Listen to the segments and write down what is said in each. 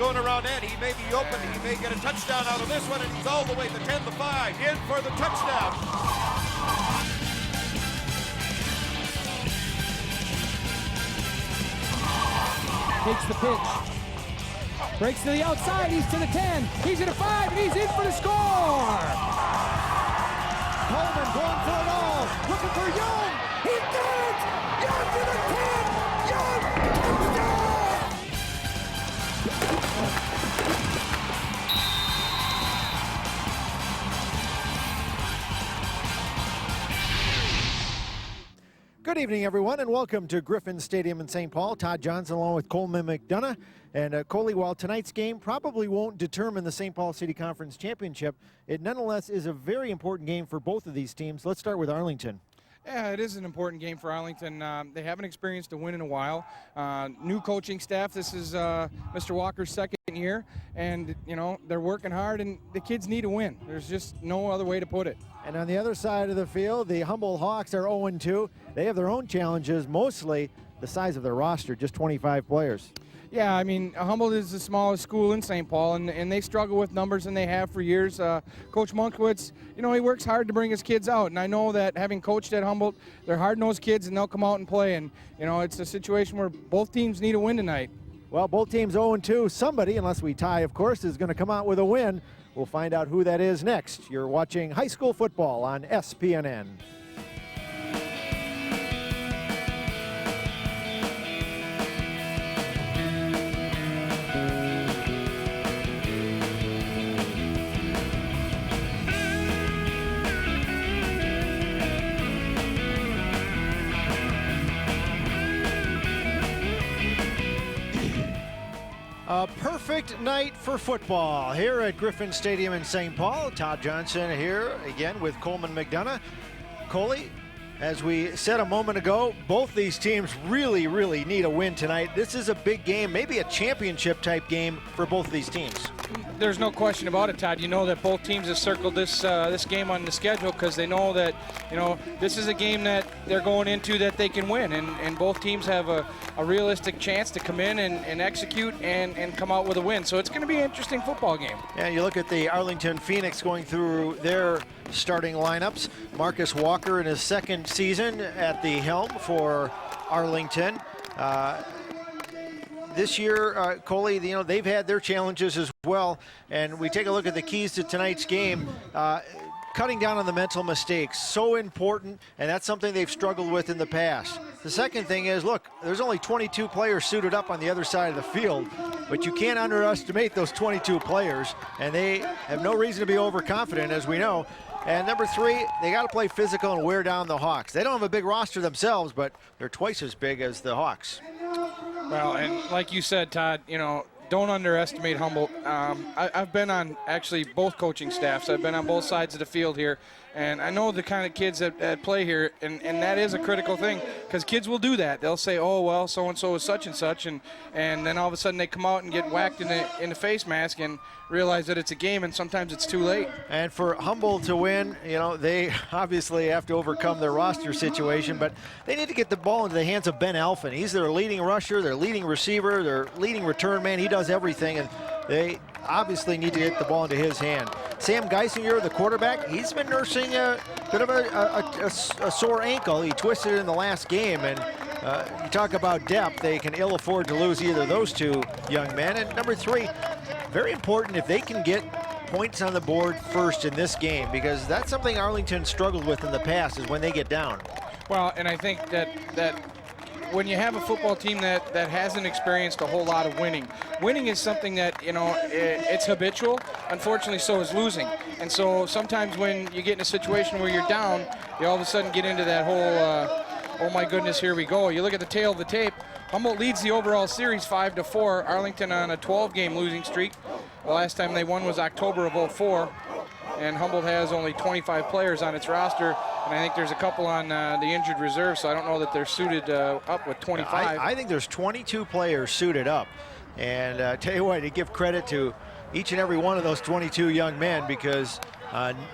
going around net. He may be open. He may get a touchdown out of this one, and he's all the way the 10, the 5, in for the touchdown. Takes the pitch. Breaks to the outside. He's to the 10. He's at a 5, and he's in for the score. Coleman going for it all. Looking for Young. He did it! Young to the 10. Young touchdown! Good evening, everyone, and welcome to Griffin Stadium in St. Paul. Todd Johnson along with Coleman McDonough. And Coley, while tonight's game probably won't determine the St. Paul City Conference Championship, it nonetheless is a very important game for both of these teams. Let's start with Arlington. Yeah, it is an important game for Arlington. They haven't experienced a win in a while. New coaching staff. This is Mr. Walker's second year, and you know they're working hard, and the kids need a win. There's just no other way to put it. And on the other side of the field, the Humboldt Hawks are 0-2. They have their own challenges, mostly the size of their roster, just 25 players. Yeah, I mean, Humboldt is the smallest school in St. Paul, and they struggle with numbers, and they have for years. Coach Monkwitz, you know, he works hard to bring his kids out, and I know that having coached at Humboldt, they're hard-nosed kids, and they'll come out and play, and, you know, it's a situation where both teams need a win tonight. Well, both teams 0-2. Somebody, unless we tie, of course, is going to come out with a win. We'll find out who that is next. You're watching high school football on SPNN. A perfect night for football here at Griffin Stadium in St. Paul. Todd Johnson here again with Coleman McDonough. Coley, as we said a moment ago, both these teams really, really need a win tonight. This is a big game, maybe a championship type game for both of these teams. There's no question about it, Todd. You know that both teams have circled this game on the schedule because they know that, you know, this is a game that they're going into that they can win, and both teams have a realistic chance to come in and execute and come out with a win. So it's going to be an interesting football game. Yeah, you look at the Arlington Phoenix going through their starting lineups. Marcus Walker in his second season at the helm for Arlington. This year, Coley, you know, they've had their challenges as well. And we take a look at the keys to tonight's game. Cutting down on the mental mistakes, so important, and that's something they've struggled with in the past. The second thing is, look, there's only 22 players suited up on the other side of the field, but you can't underestimate those 22 players, and they have no reason to be overconfident, as we know. And number three, they got to play physical and wear down the Hawks. They don't have a big roster themselves, but they're twice as big as the Hawks. Well, and like you said, Todd, you know, don't underestimate Humboldt. I've been on actually both coaching staffs. I've been on both sides of the field here, and I know the kind of kids that play here, and that is a critical thing because kids will do that. They'll say, oh, well, so-and-so is such and such, and then all of a sudden they come out and get whacked in the face mask and realize that it's a game, and sometimes it's too late. And for Humboldt to win, you know, they obviously have to overcome their roster situation, but they need to get the ball into the hands of Ben Alphen. He's their leading rusher, their leading receiver, their leading return man. He does everything, and they obviously need to get the ball into his hand. Sam Geisinger, the quarterback, he's been nursing a bit of a sore ankle. He twisted it in the last game, and you talk about depth, they can ill afford to lose either of those two young men. And number three, very important if they can get points on the board first in this game, because that's something Arlington struggled with in the past, is when they get down. Well, and I think that when you have a football team that hasn't experienced a whole lot of winning is something that, you know, it's habitual. Unfortunately, so is losing. And so sometimes when you get in a situation where you're down, you all of a sudden get into that whole, oh my goodness, here we go. You look at the tail of the tape, Humboldt leads the overall series 5-4. Arlington on a 12-game losing streak. The last time they won was October of 04. And Humboldt has only 25 players on its roster, and I think there's a couple on the injured reserve, so I don't know that they're suited up with 25. I think there's 22 players suited up. And tell you what, to give credit to each and every one of those 22 young men, because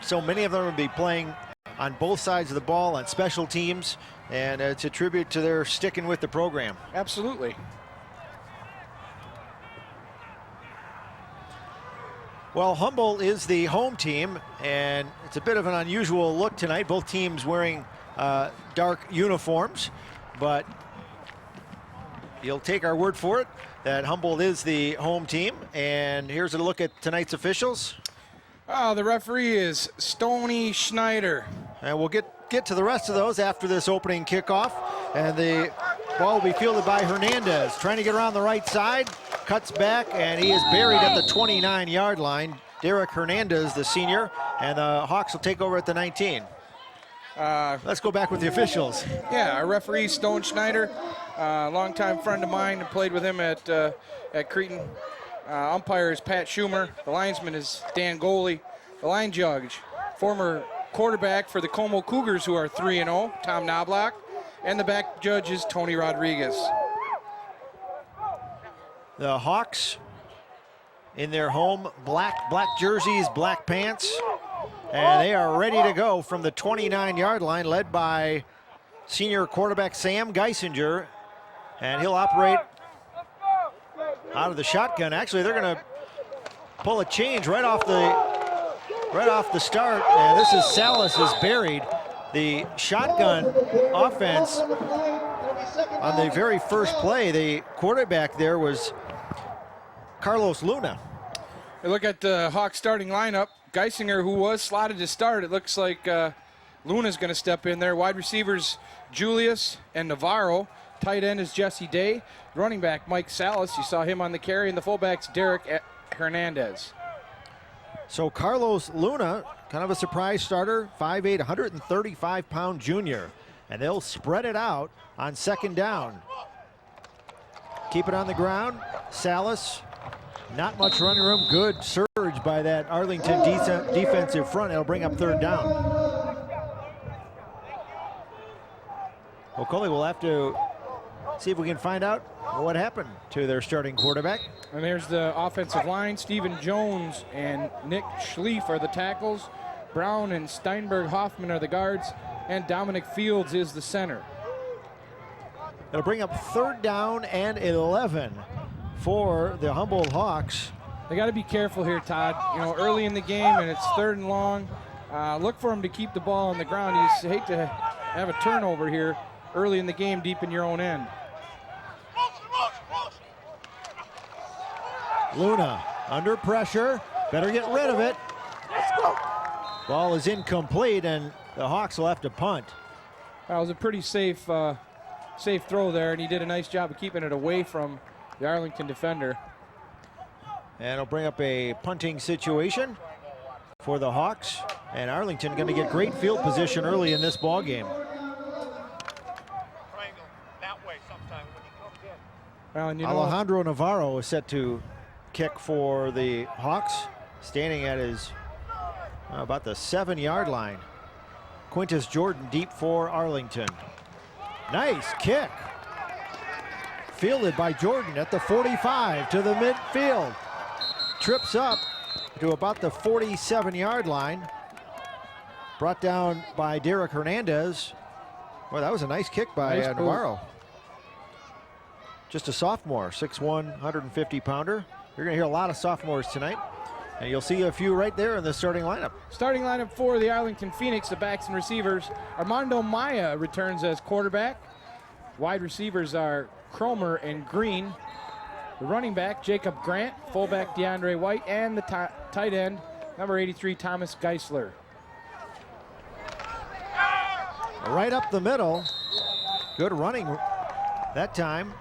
so many of them will be playing on both sides of the ball, on special teams, and it's a tribute to their sticking with the program. Absolutely. Well, Humboldt is the home team, and it's a bit of an unusual look tonight. Both teams wearing dark uniforms, but you'll take our word for it that Humboldt is the home team. And here's a look at tonight's officials. Oh, the referee is Stoney Schneider. And we'll get to the rest of those after this opening kickoff. And the ball will be fielded by Hernandez, trying to get around the right side, cuts back, and he is buried at the 29-yard line. Derek Hernandez, the senior, and the Hawks will take over at the 19. Let's go back with the officials. Yeah, our referee, Stone Schneider, longtime friend of mine, and played with him at Cretin. Umpire is Pat Schumer. The linesman is Dan Coley. The line judge, former quarterback for the Como Cougars, who are 3-0, Tom Knobloch. And the back judge is Tony Rodriguez. The Hawks in their home black jerseys, black pants, and they are ready to go from the 29-yard line, led by senior quarterback Sam Geisinger, and he'll operate out of the shotgun. Actually, they're going to pull a change right off the start, and this is Salas is buried. The shotgun offense on the very first play, the quarterback there was Carlos Luna. Hey, look at the Hawks starting lineup. Geisinger, who was slotted to start, it looks like Luna's going to step in there. Wide receivers Julius and Navarro. Tight end is Jesse Day. Running back Mike Salas, you saw him on the carry, and the fullback's Derek Hernandez. So Carlos Luna, kind of a surprise starter, 5'8", 135-pound junior. And they'll spread it out on second down. Keep it on the ground. Salas, not much running room. Good surge by that Arlington defensive front. It'll bring up third down. Well, Coley will have to see if we can find out what happened to their starting quarterback. And there's the offensive line. Stephen Jones and Nick Schlief are the tackles. Brown and Steinberg Hoffman are the guards. And Dominic Fields is the center. It'll bring up third down and 11 for the Humboldt Hawks. They got to be careful here, Todd. You know, early in the game, and it's third and long. Look for them to keep the ball on the ground. You just hate to have a turnover here early in the game, deep in your own end. Luna under pressure, better get rid of it. Ball is incomplete, and the Hawks will have to punt. That was a pretty safe throw there, and he did a nice job of keeping it away from the Arlington defender. And it'll bring up a punting situation for the Hawks, and Arlington going to get great field position early in this ball game. Well, and Alejandro Navarro is set to kick for the Hawks, standing at his about the 7-yard line. Quintus Jordan deep for Arlington. Nice kick. Fielded by Jordan at the 45 to the midfield. Trips up to about the 47-yard line. Brought down by Derek Hernandez. Well, that was a nice kick by Navarro. Just a sophomore, 6'1", 150-pounder. You're going to hear a lot of sophomores tonight, and you'll see a few right there in the starting lineup. Starting lineup for the Arlington Phoenix, the backs and receivers. Armando Maya returns as quarterback. Wide receivers are Cromer and Green. The running back, Jacob Grant. Fullback, DeAndre White. And the tight end, number 83, Thomas Geisler. Right up the middle. Good running that time.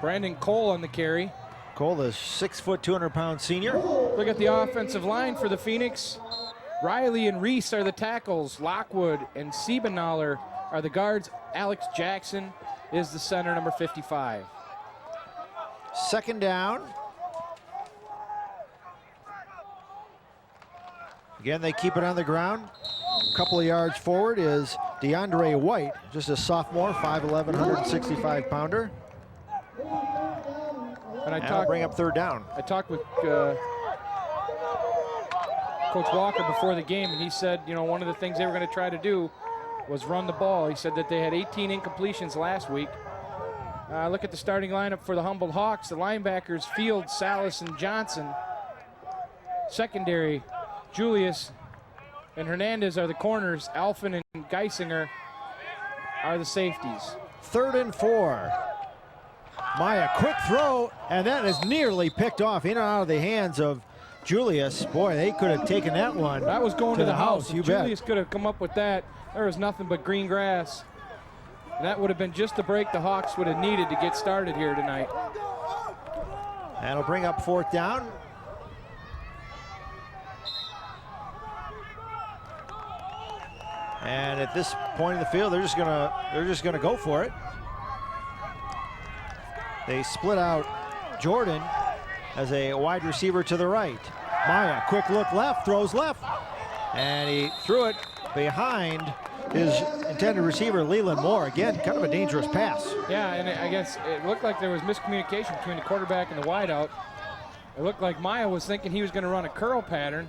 Brandon Cole on the carry. Cole, the 6', 200-pound senior. Look at the offensive line for the Phoenix. Riley and Reese are the tackles. Lockwood and Siebenaller are the guards. Alex Jackson is the center, number 55. Second down. Again, they keep it on the ground. A couple of yards forward is DeAndre White, just a sophomore, 5'11", 165-pounder. And I'll bring up third down. I talked with Coach Walker before the game, and he said, you know, one of the things they were going to try to do was run the ball. He said that they had 18 incompletions last week. Look at the starting lineup for the Humboldt Hawks. The linebackers, Fields, Salas, and Johnson. Secondary, Julius and Hernandez are the corners. Alphen and Geisinger are the safeties. 3rd and 4. Maya, quick throw, and that is nearly picked off in and out of the hands of Julius. Boy, they could have taken that one. That was going to the house. You Julius bet. could have come up with that. There was nothing but green grass. And that would have been just the break the Hawks would have needed to get started here tonight. That'll bring up 4th down. And at this point in the field, they're just gonna go for it. They split out Jordan as a wide receiver to the right. Maya, quick look left, throws left, and he threw it behind his intended receiver, Leland Moore. Again, kind of a dangerous pass. Yeah, and I guess it looked like there was miscommunication between the quarterback and the wideout. It looked like Maya was thinking he was going to run a curl pattern,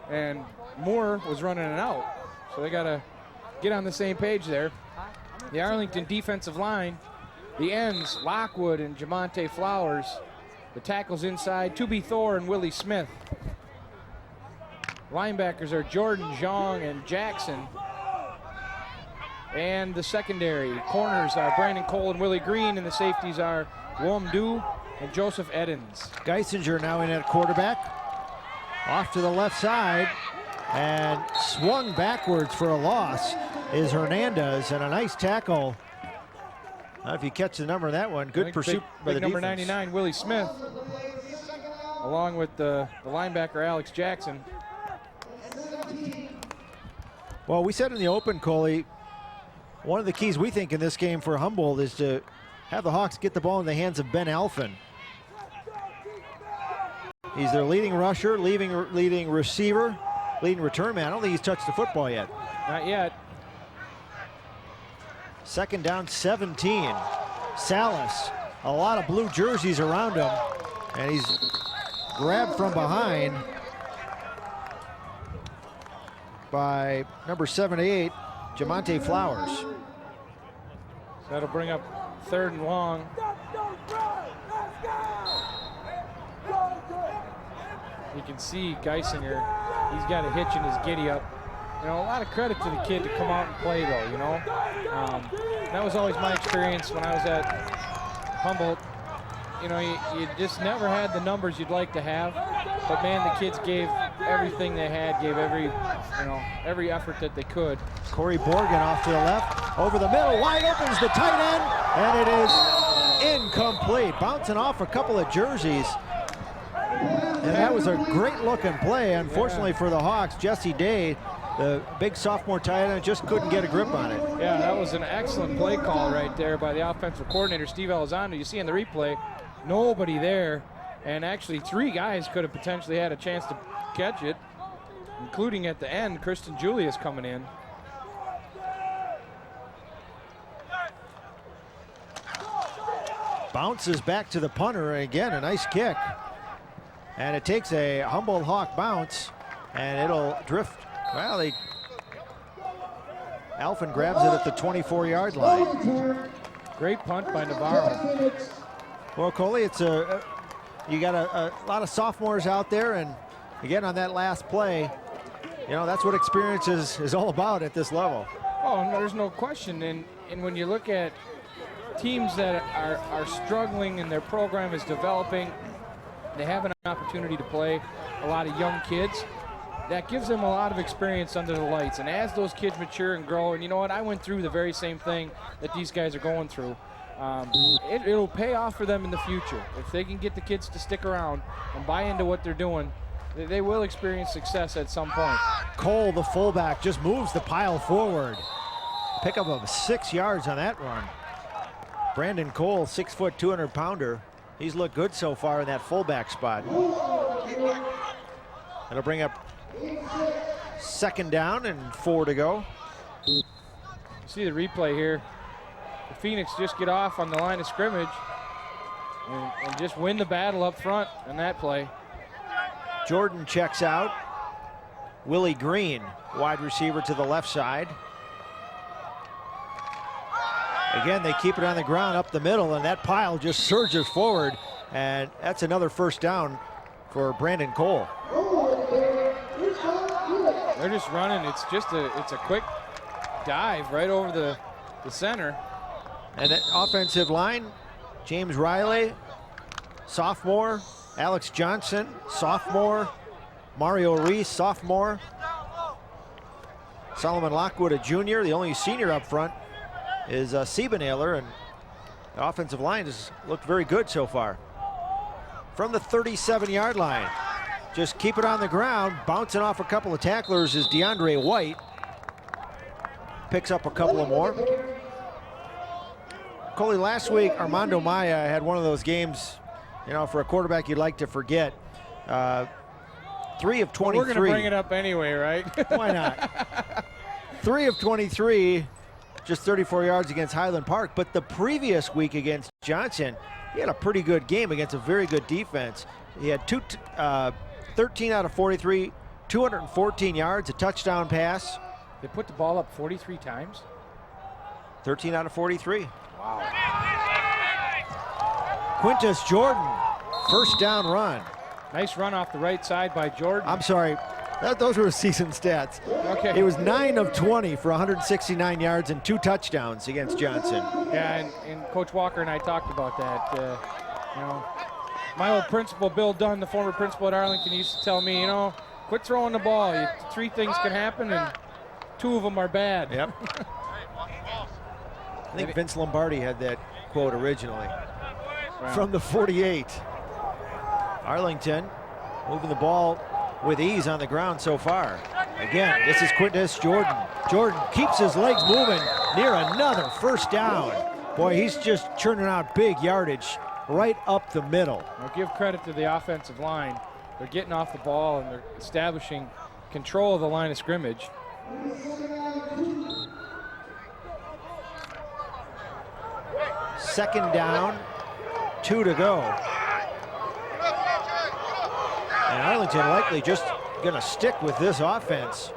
and Moore was running an out. So they got to get on the same page there. The Arlington defensive line, the ends, Lockwood and Jamonte Flowers. The tackles inside, Tubi Thor and Willie Smith. Linebackers are Jordan, Zhang, and Jackson. And the secondary corners are Brandon Cole and Willie Green, and the safeties are Wom Du and Joseph Edens. Geisinger now in at quarterback. Off to the left side, and swung backwards for a loss is Hernandez, and a nice tackle. If you catch the number of that one, good pursuit by the number defense. 99, Willie Smith, along with the linebacker, Alex Jackson. Well, we said in the open, Coley, one of the keys we think in this game for Humboldt is to have the Hawks get the ball in the hands of Ben Alphen. He's their leading rusher, leading receiver, leading return man. I don't think he's touched the football yet. Not yet. 2nd down, 17. Salas, a lot of blue jerseys around him, and he's grabbed from behind by number 78, Jamonte Flowers. So that'll bring up 3rd and long. You can see Geisinger, he's got a hitch in his giddy up. You know, a lot of credit to the kid to come out and play, though, you know. That was always my experience when I was at Humboldt. You know, you just never had the numbers you'd like to have. But, man, the kids gave everything they had, gave every effort that they could. Corey Borgen off to the left, over the middle, wide open's the tight end, and it is incomplete. Bouncing off a couple of jerseys. And that was a great-looking play. Unfortunately for the Hawks, Jesse Day, the big sophomore tight end, just couldn't get a grip on it. Yeah, that was an excellent play call right there by the offensive coordinator, Steve Elizondo. You see in the replay, nobody there, and actually 3 guys could have potentially had a chance to catch it, including at the end, Kristen Julius coming in. Bounces back to the punter, and again, a nice kick. And it takes a Humboldt Hawk bounce, and it'll drift. Well, Alphen grabs it at the 24-yard line. Great punt by Navarro. Well, Coley, it's you got a lot of sophomores out there, and again on that last play, you know, that's what experience is all about at this level. Oh, no, there's no question. And when you look at teams that are struggling and their program is developing, they have an opportunity to play a lot of young kids. That gives them a lot of experience under the lights. And as those kids mature and grow, and you know what, I went through the very same thing that these guys are going through. It'll pay off for them in the future. If they can get the kids to stick around and buy into what they're doing, they will experience success at some point. Cole, the fullback, just moves the pile forward. Pickup of 6 yards on that run. Brandon Cole, 6 foot, 200-pounder. He's looked good so far in that fullback spot. That'll bring up 2nd down and 4 to go. See the replay here. The Phoenix just get off on the line of scrimmage and just win the battle up front in that play. Jordan checks out. Willie Green, wide receiver to the left side. Again, they keep it on the ground up the middle, and that pile just surges forward, and that's another first down for Brandon Cole. They're just running. It's a quick dive right over the center. And that offensive line, James Riley, sophomore, Alex Johnson, sophomore, Mario Reese, sophomore, Solomon Lockwood, a junior. The only senior up front is Siebenhaler, and the offensive line has looked very good so far. From the 37-yard line, just keep it on the ground, bouncing off a couple of tacklers is DeAndre White. Picks up a couple of more. Coley, last week, Armando Maya had one of those games, you know, for a quarterback you'd like to forget. 3 of 23. We're going to bring it up anyway, right? Why not? 3 of 23, just 34 yards against Highland Park. But the previous week against Johnson, he had a pretty good game against a very good defense. He had 13 out of 43, 214 yards, a touchdown pass. They put the ball up 43 times? 13 out of 43. Wow. Quintus Jordan, first down run. Nice run off the right side by Jordan. I'm sorry, those were his season stats. Okay. He was 9 of 20 for 169 yards and 2 touchdowns against Johnson. Yeah, and Coach Walker and I talked about that. You know, my old principal, Bill Dunn, the former principal at Arlington, used to tell me, you know, quit throwing the ball. 3 things can happen, and 2 of them are bad. Yep. I think Vince Lombardi had that quote originally. Wow. From the 48. Arlington moving the ball with ease on the ground so far. Again, this is Quintus Jordan. Jordan keeps his legs moving near another first down. Boy, he's just churning out big yardage right up the middle. I'll give credit to the offensive line. They're getting off the ball and they're establishing control of the line of scrimmage. Second down, 2 to go. And Arlington likely just going to stick with this offense.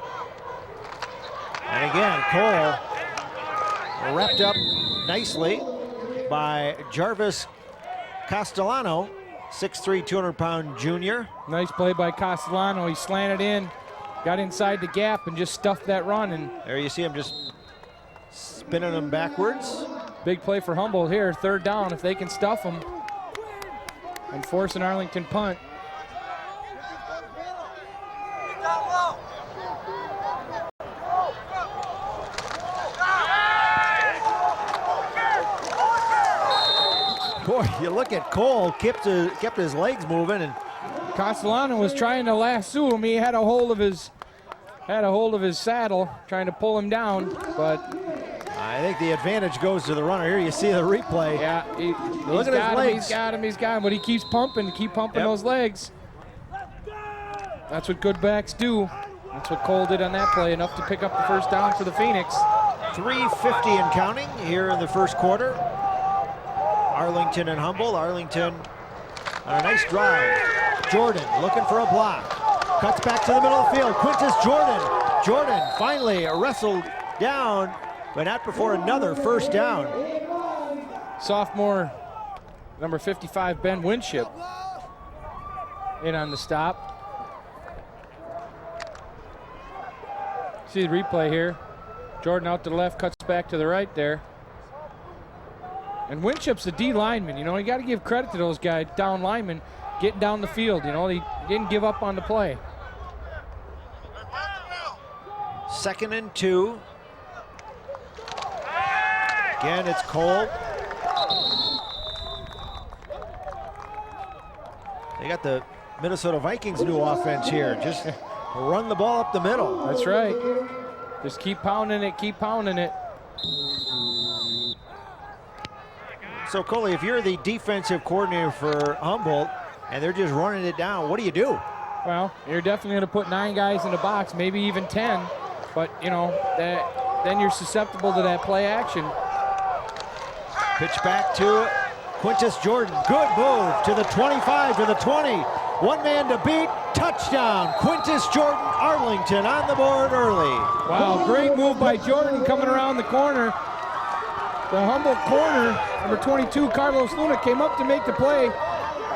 And again, Cole wrapped up nicely by Jarvis Castellano, 6'3", 200-pound junior. Nice play by Castellano. He slanted in, got inside the gap, and just stuffed that run. And there you see him just spinning them backwards. Big play for Humboldt here, 3rd down, if they can stuff them and force an Arlington punt. Boy, you look at Cole, kept his legs moving, and Castellano was trying to lasso him. He had a hold of his saddle, trying to pull him down, but I think the advantage goes to the runner. Here you see the replay. yeah, Look at his legs. He's got him, but he keeps pumping, Yep. those legs. That's what good backs do. That's what Cole did on that play, enough to pick up the first down for the Phoenix. 3:50 and counting here in the first quarter. Arlington and Humboldt. Arlington on a nice drive. Jordan looking for a block. Cuts back to the middle of the field. Quintus Jordan. Jordan finally wrestled down, but not before another first down. Sophomore, number 55, Ben Winship, in on the stop. See the replay here. Jordan out to the left, cuts back to the right there. And Winship's a D lineman, you know, you got to give credit to those guys, down linemen, getting down the field, you know, he didn't give up on the play. 2nd and 2. Again, it's Cole. They got the Minnesota Vikings' new offense here. Just run the ball up the middle. That's right. Just keep pounding it, keep pounding it. So, Coley, if you're the defensive coordinator for Humboldt and they're just running it down, what do you do? Well, you're definitely going to put 9 guys in the box, maybe even 10. But, you know, then you're susceptible to that play action. Pitch back to Quintus Jordan. Good move to the 25, to the 20. One man to beat. Touchdown. Quintus Jordan. Arlington on the board early. Wow, great move by Jordan coming around the corner. the Humboldt corner, number 22, Carlos Luna, came up to make the play.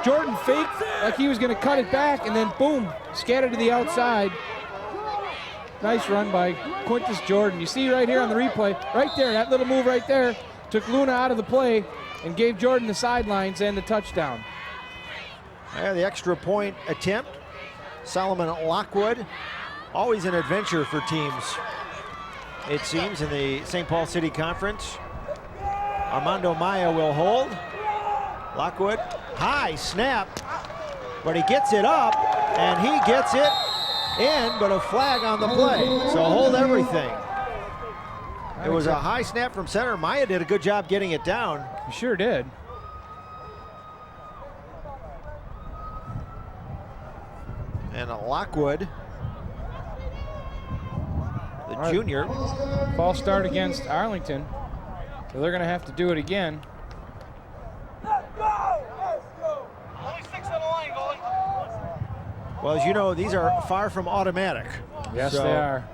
Jordan faked like he was going to cut it back, and then boom, scattered to the outside. Nice run by Quintus Jordan. You see right here on the replay, right there, that little move right there, took Luna out of the play and gave Jordan the sidelines and the touchdown. Yeah, the extra point attempt. Solomon Lockwood, always an adventure for teams, it seems, in the St. Paul City Conference. Armando Maya will hold. Lockwood, high snap, but he gets it up, and he gets it in, but a flag on the play. So hold everything. It was a high snap from center. Maya did a good job getting it down. He sure did. And Lockwood, the junior. False start against Arlington, so they're going to have to do it again. Well, as you know, these are far from automatic. Yes, they are.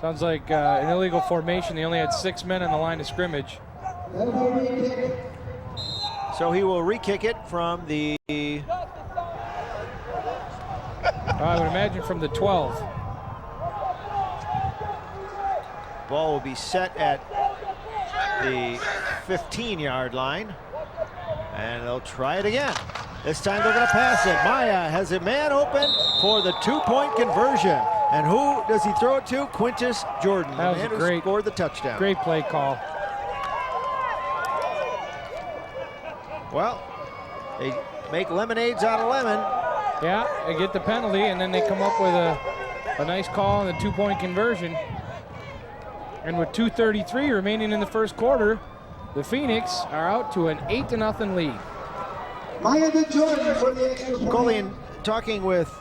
Sounds like an illegal formation. They only had 6 men on the line of scrimmage. So he will re-kick it from the... I would imagine from the 12. Ball will be set at the 15-yard line, and they'll try it again. This time they're going to pass it. Maya has a man open for the 2-point conversion. And who does he throw it to? Quintus Jordan, That the was man a who great, scored the touchdown. Great play call. Well, they make lemonades out of lemon. Yeah, they get the penalty, and then they come up with a nice call on the 2-point conversion. And with 2:33 remaining in the first quarter, the Phoenix are out to an 8-0 lead. Coley, in talking with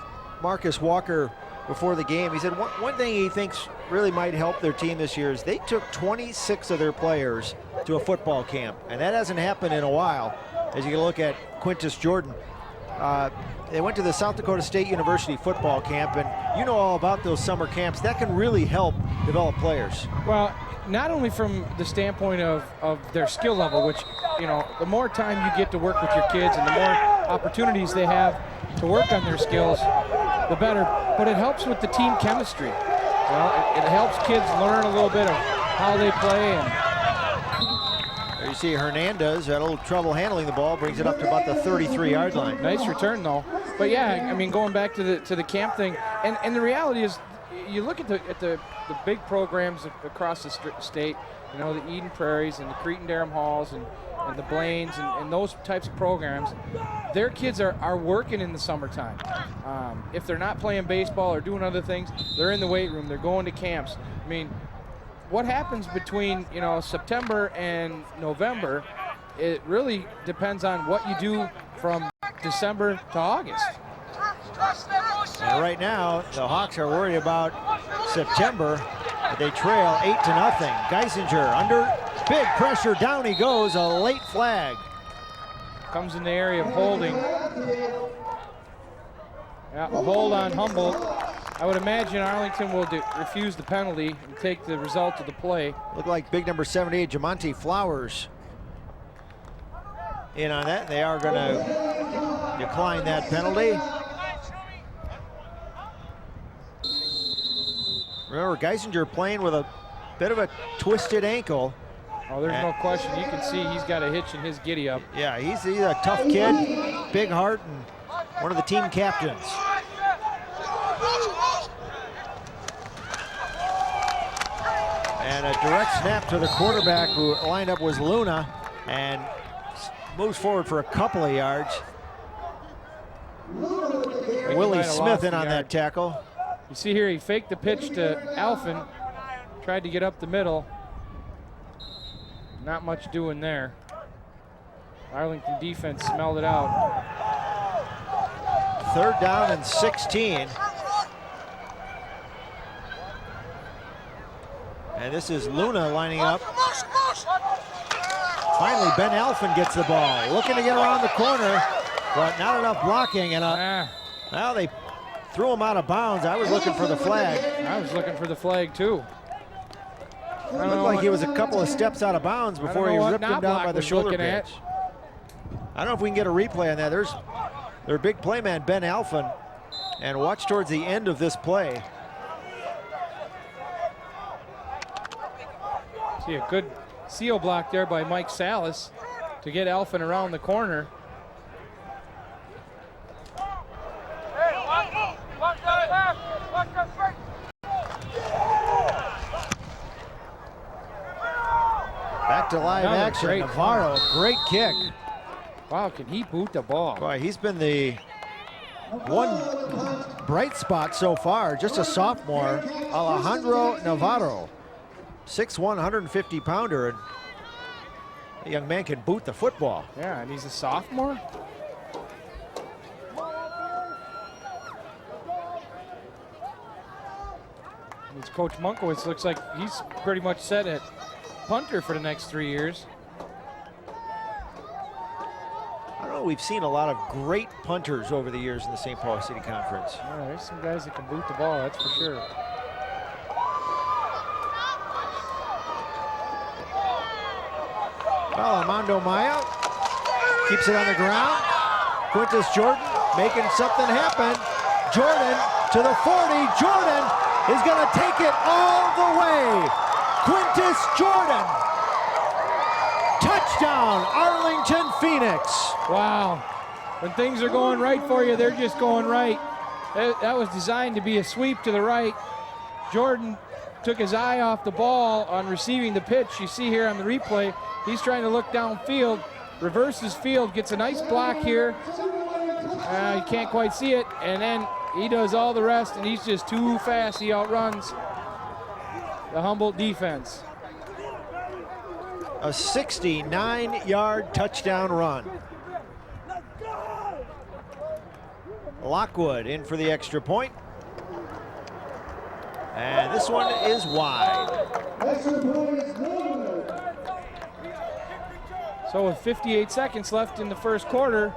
Marcus Walker before the game, he said one thing he thinks really might help their team this year is they took 26 of their players to a football camp, and that hasn't happened in a while. As you can look at Quintus Jordan, they went to the South Dakota State University football camp, and you know all about those summer camps. That can really help develop players. Well, not only from the standpoint of their skill level, which, you know, the more time you get to work with your kids and the more opportunities they have to work on their skills, the better. But it helps with the team chemistry. You know, it helps kids learn a little bit of how they play. And there you see Hernandez had a little trouble handling the ball, brings it up to about the 33-yard line. nice return, though. But yeah, I mean, going back to the camp thing, and the reality is, you look at the big programs across the state, you know, the Eden Prairies and the Cretin-Derham Halls and the Blaines and those types of programs, their kids are working in the summertime. If they're not playing baseball or doing other things, they're in the weight room, they're going to camps. I mean, what happens between, you know, September and November, it really depends on what you do from December to August. And right now, the Hawks are worried about September. They trail 8-0. Geisinger under big pressure, down he goes, a late flag. Comes in the area of holding. Yeah, a hold on Humboldt. I would imagine Arlington will refuse the penalty and take the result of the play. Look like big number 78, Jamonte Flowers, in on that. They are going to decline that penalty. Remember, Geisinger playing with a bit of a twisted ankle. Oh, there's no question. You can see he's got a hitch in his giddy up. Yeah, he's a tough kid, big heart, and one of the team captains. And a direct snap to the quarterback, who lined up was Luna, and moves forward for a couple of yards. Willie Smith in on that tackle. You see here, he faked the pitch to Alphen, tried to get up the middle. Not much doing there. Arlington defense smelled it out. 3rd down and 16. And this is Luna lining up. Finally, Ben Alphen gets the ball. Looking to get around the corner, but not enough blocking. And well, they threw him out of bounds. I was looking for the flag. I was looking for the flag, too. It looked like he was a couple of steps out of bounds before he ripped him down by the shoulder pitch. I don't know if we can get a replay on that. There's their big play man, Ben Alphen, and watch towards the end of this play. See a good seal block there by Mike Salas to get Alphen around the corner. Back to live action. Navarro, great kick. Wow, can he boot the ball? Boy, he's been the one bright spot so far. Just a sophomore, Alejandro Navarro, 6'1", 150-pounder, and the young man can boot the football. Yeah, and he's a sophomore. It's Coach Munkowitz looks like he's pretty much set at punter for the next 3 years. I don't know, we've seen a lot of great punters over the years in the St. Paul City Conference. Yeah, there's some guys that can boot the ball, that's for sure. Well, Armando Maya keeps it on the ground. Quintus Jordan making something happen. Jordan to the 40. Jordan is going to take it all the way. Quintus Jordan. Touchdown, Arlington Phoenix. Wow. When things are going right for you, they're just going right. That was designed to be a sweep to the right. Jordan took his eye off the ball on receiving the pitch. You see here on the replay, he's trying to look downfield, reverses field, gets a nice block here. You can't quite see it, and then he does all the rest, and he's just too fast. He outruns the Humboldt defense. A 69-yard touchdown run. Lockwood in for the extra point. And this one is wide. So with 58 seconds left in the first quarter,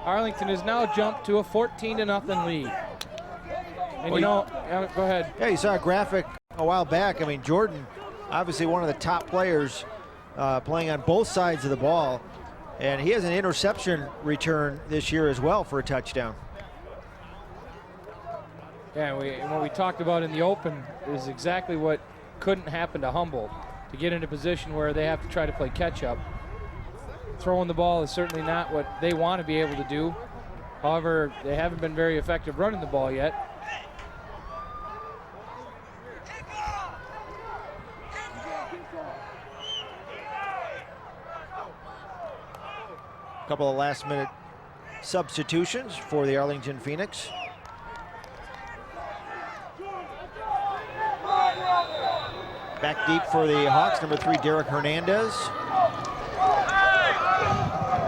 Arlington has now jumped to a 14-0 lead. And go ahead. Yeah, you saw a graphic a while back. I mean, Jordan, obviously one of the top players playing on both sides of the ball. And he has an interception return this year as well for a touchdown. Yeah, and what we talked about in the open is exactly what couldn't happen to Humboldt, to get in a position where they have to try to play catch-up. Throwing the ball is certainly not what they want to be able to do. However, they haven't been very effective running the ball yet. A couple of last-minute substitutions for the Arlington Phoenix. Back deep for the Hawks, number 3, Derek Hernandez.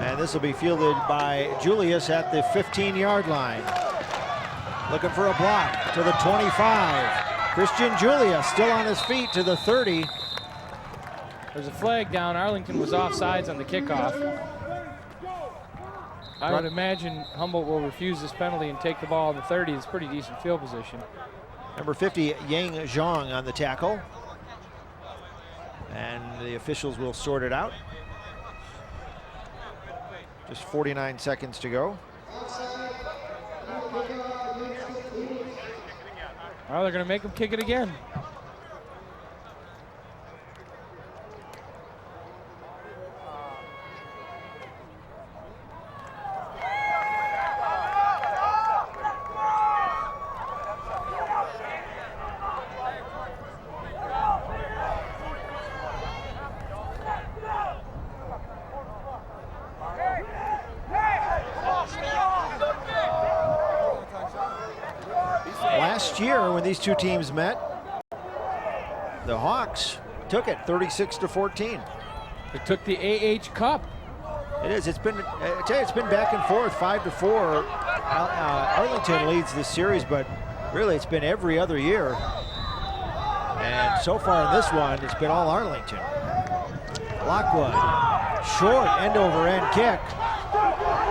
And this will be fielded by Julius at the 15-yard line. Looking for a block to the 25. Christian Julius still on his feet to the 30. There's a flag down. Arlington was offsides on the kickoff. I would imagine Humboldt will refuse this penalty and take the ball on the 30. It's pretty decent field position. Number 50, Yang Zhang on the tackle. And the officials will sort it out. Just 49 seconds to go. Well, they're going to make him kick it again. Last year, when these two teams met, the Hawks took it 36-14. They took the AH Cup. It is. It's been. I tell you, it's been back and forth, 5-4. Arlington leads this series, but really, it's been every other year. And so far in this one, it's been all Arlington. Lockwood, short end-over-end kick.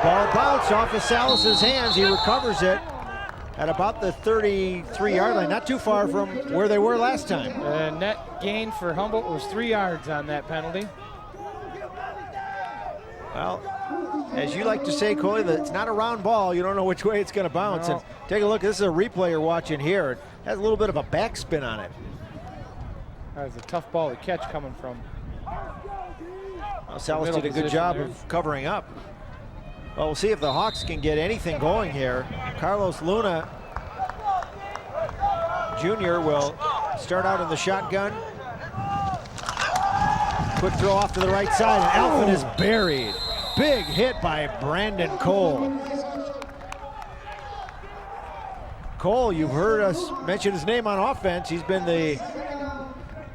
Ball bounced off of Salas's hands. He recovers it. at about the 33-yard line, not too far from where they were last time. Net gain for Humboldt was 3 yards on that penalty. Well, as you like to say, Coley, that it's not a round ball. You don't know which way it's going to bounce. No. And take a look. This is a replay you're watching here. It has a little bit of a backspin on it. That was a tough ball to catch coming from. Well, Salas did a good job of covering up. Well, we'll see if the Hawks can get anything going here. Carlos Luna Jr. will start out in the shotgun. Quick throw off to the right side, and Alphen is buried. Big hit by Brandon Cole. Cole, you've heard us mention his name on offense. He's been the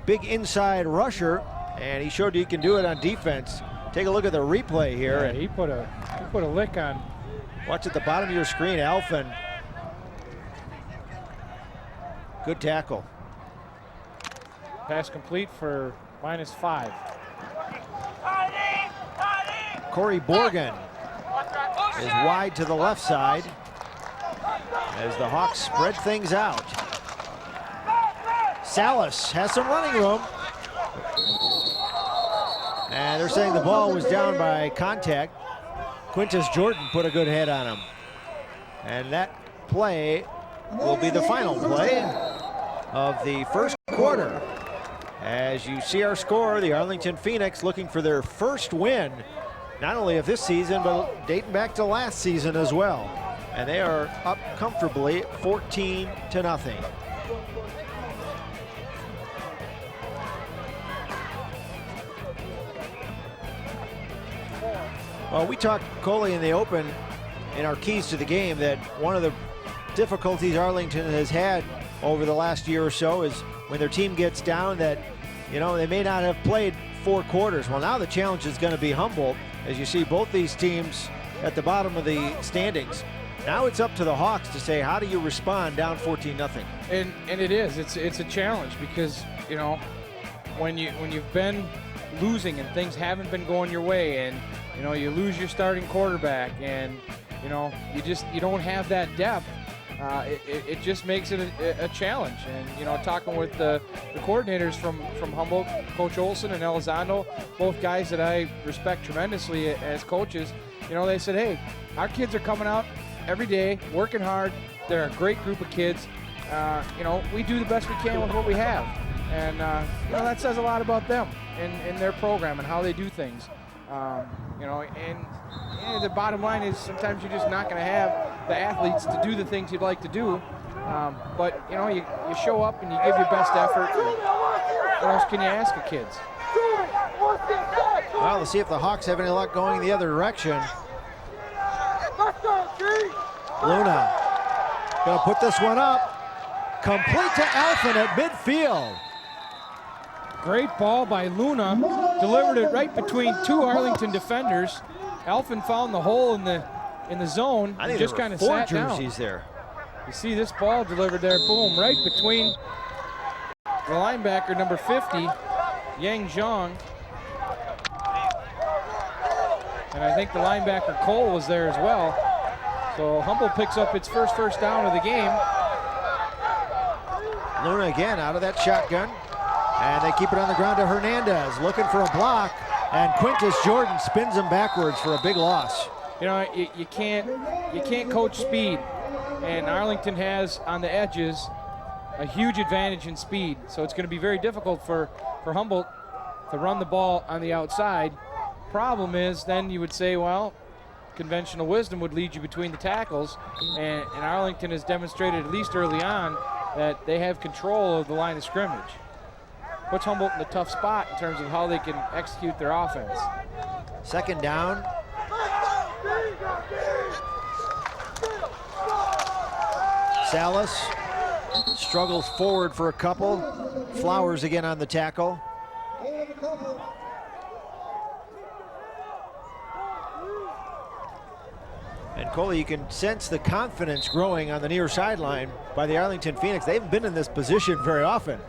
big inside rusher, and he showed you he can do it on defense. Take a look at the replay here. Yeah, he put a lick on. Watch at the bottom of your screen, Alphen. Good tackle. Pass complete for -5. Corey Borgen is wide to the left side as the Hawks spread things out. Salas has some running room. And they're saying the ball was down by contact. Quintus Jordan put a good head on him. And that play will be the final play of the first quarter. As you see our score, the Arlington Phoenix looking for their first win, not only of this season, but dating back to last season as well. And they are up comfortably 14-0. Well, we talked, Coley, in the open in our keys to the game that one of the difficulties Arlington has had over the last year or so is when their team gets down that, you know, they may not have played 4 quarters. Well, now the challenge is going to be Humboldt, as you see both these teams at the bottom of the standings. Now it's up to the Hawks to say, how do you respond down 14-0? And it is. It's a challenge because, you know, when you've been losing and things haven't been going your way, and you know you lose your starting quarterback, and you know you don't have that depth. It just makes it a challenge. And you know, talking with the coordinators from Humboldt, Coach Olson and Elizondo, both guys that I respect tremendously as coaches, you know, they said, hey, our kids are coming out every day, working hard. They're a great group of kids. You know, we do the best we can with what we have, and you know that says a lot about them and their program and how they do things. You know, and the bottom line is sometimes you're just not going to have the athletes to do the things you'd like to do. But, you know, you show up and you give your best effort. What else can you ask of kids? Well, let's see if the Hawks have any luck going the other direction. Luna going to put this one up. Complete to Alphen at midfield. Great ball by Luna. Delivered it right between 2 Arlington defenders. Alphen found the hole in the zone. I think just kind of sat down. 4 jerseys there. You see this ball delivered there, boom, right between the linebacker, number 50, Yang Zhang. And I think the linebacker Cole was there as well. So Humboldt picks up its first down of the game. Luna again out of that shotgun. And they keep it on the ground to Hernandez, looking for a block. And Quintus Jordan spins him backwards for a big loss. You know, you can't coach speed. And Arlington has, on the edges, a huge advantage in speed. So it's going to be very difficult for Humboldt to run the ball on the outside. Problem is, then you would say, well, conventional wisdom would lead you between the tackles. And Arlington has demonstrated, at least early on, that they have control of the line of scrimmage. Puts Humboldt in a tough spot in terms of how they can execute their offense. Second down. Salas struggles forward for a couple. Flowers again on the tackle. And Coley, you can sense the confidence growing on the near sideline by the Arlington Phoenix. They haven't been in this position very often.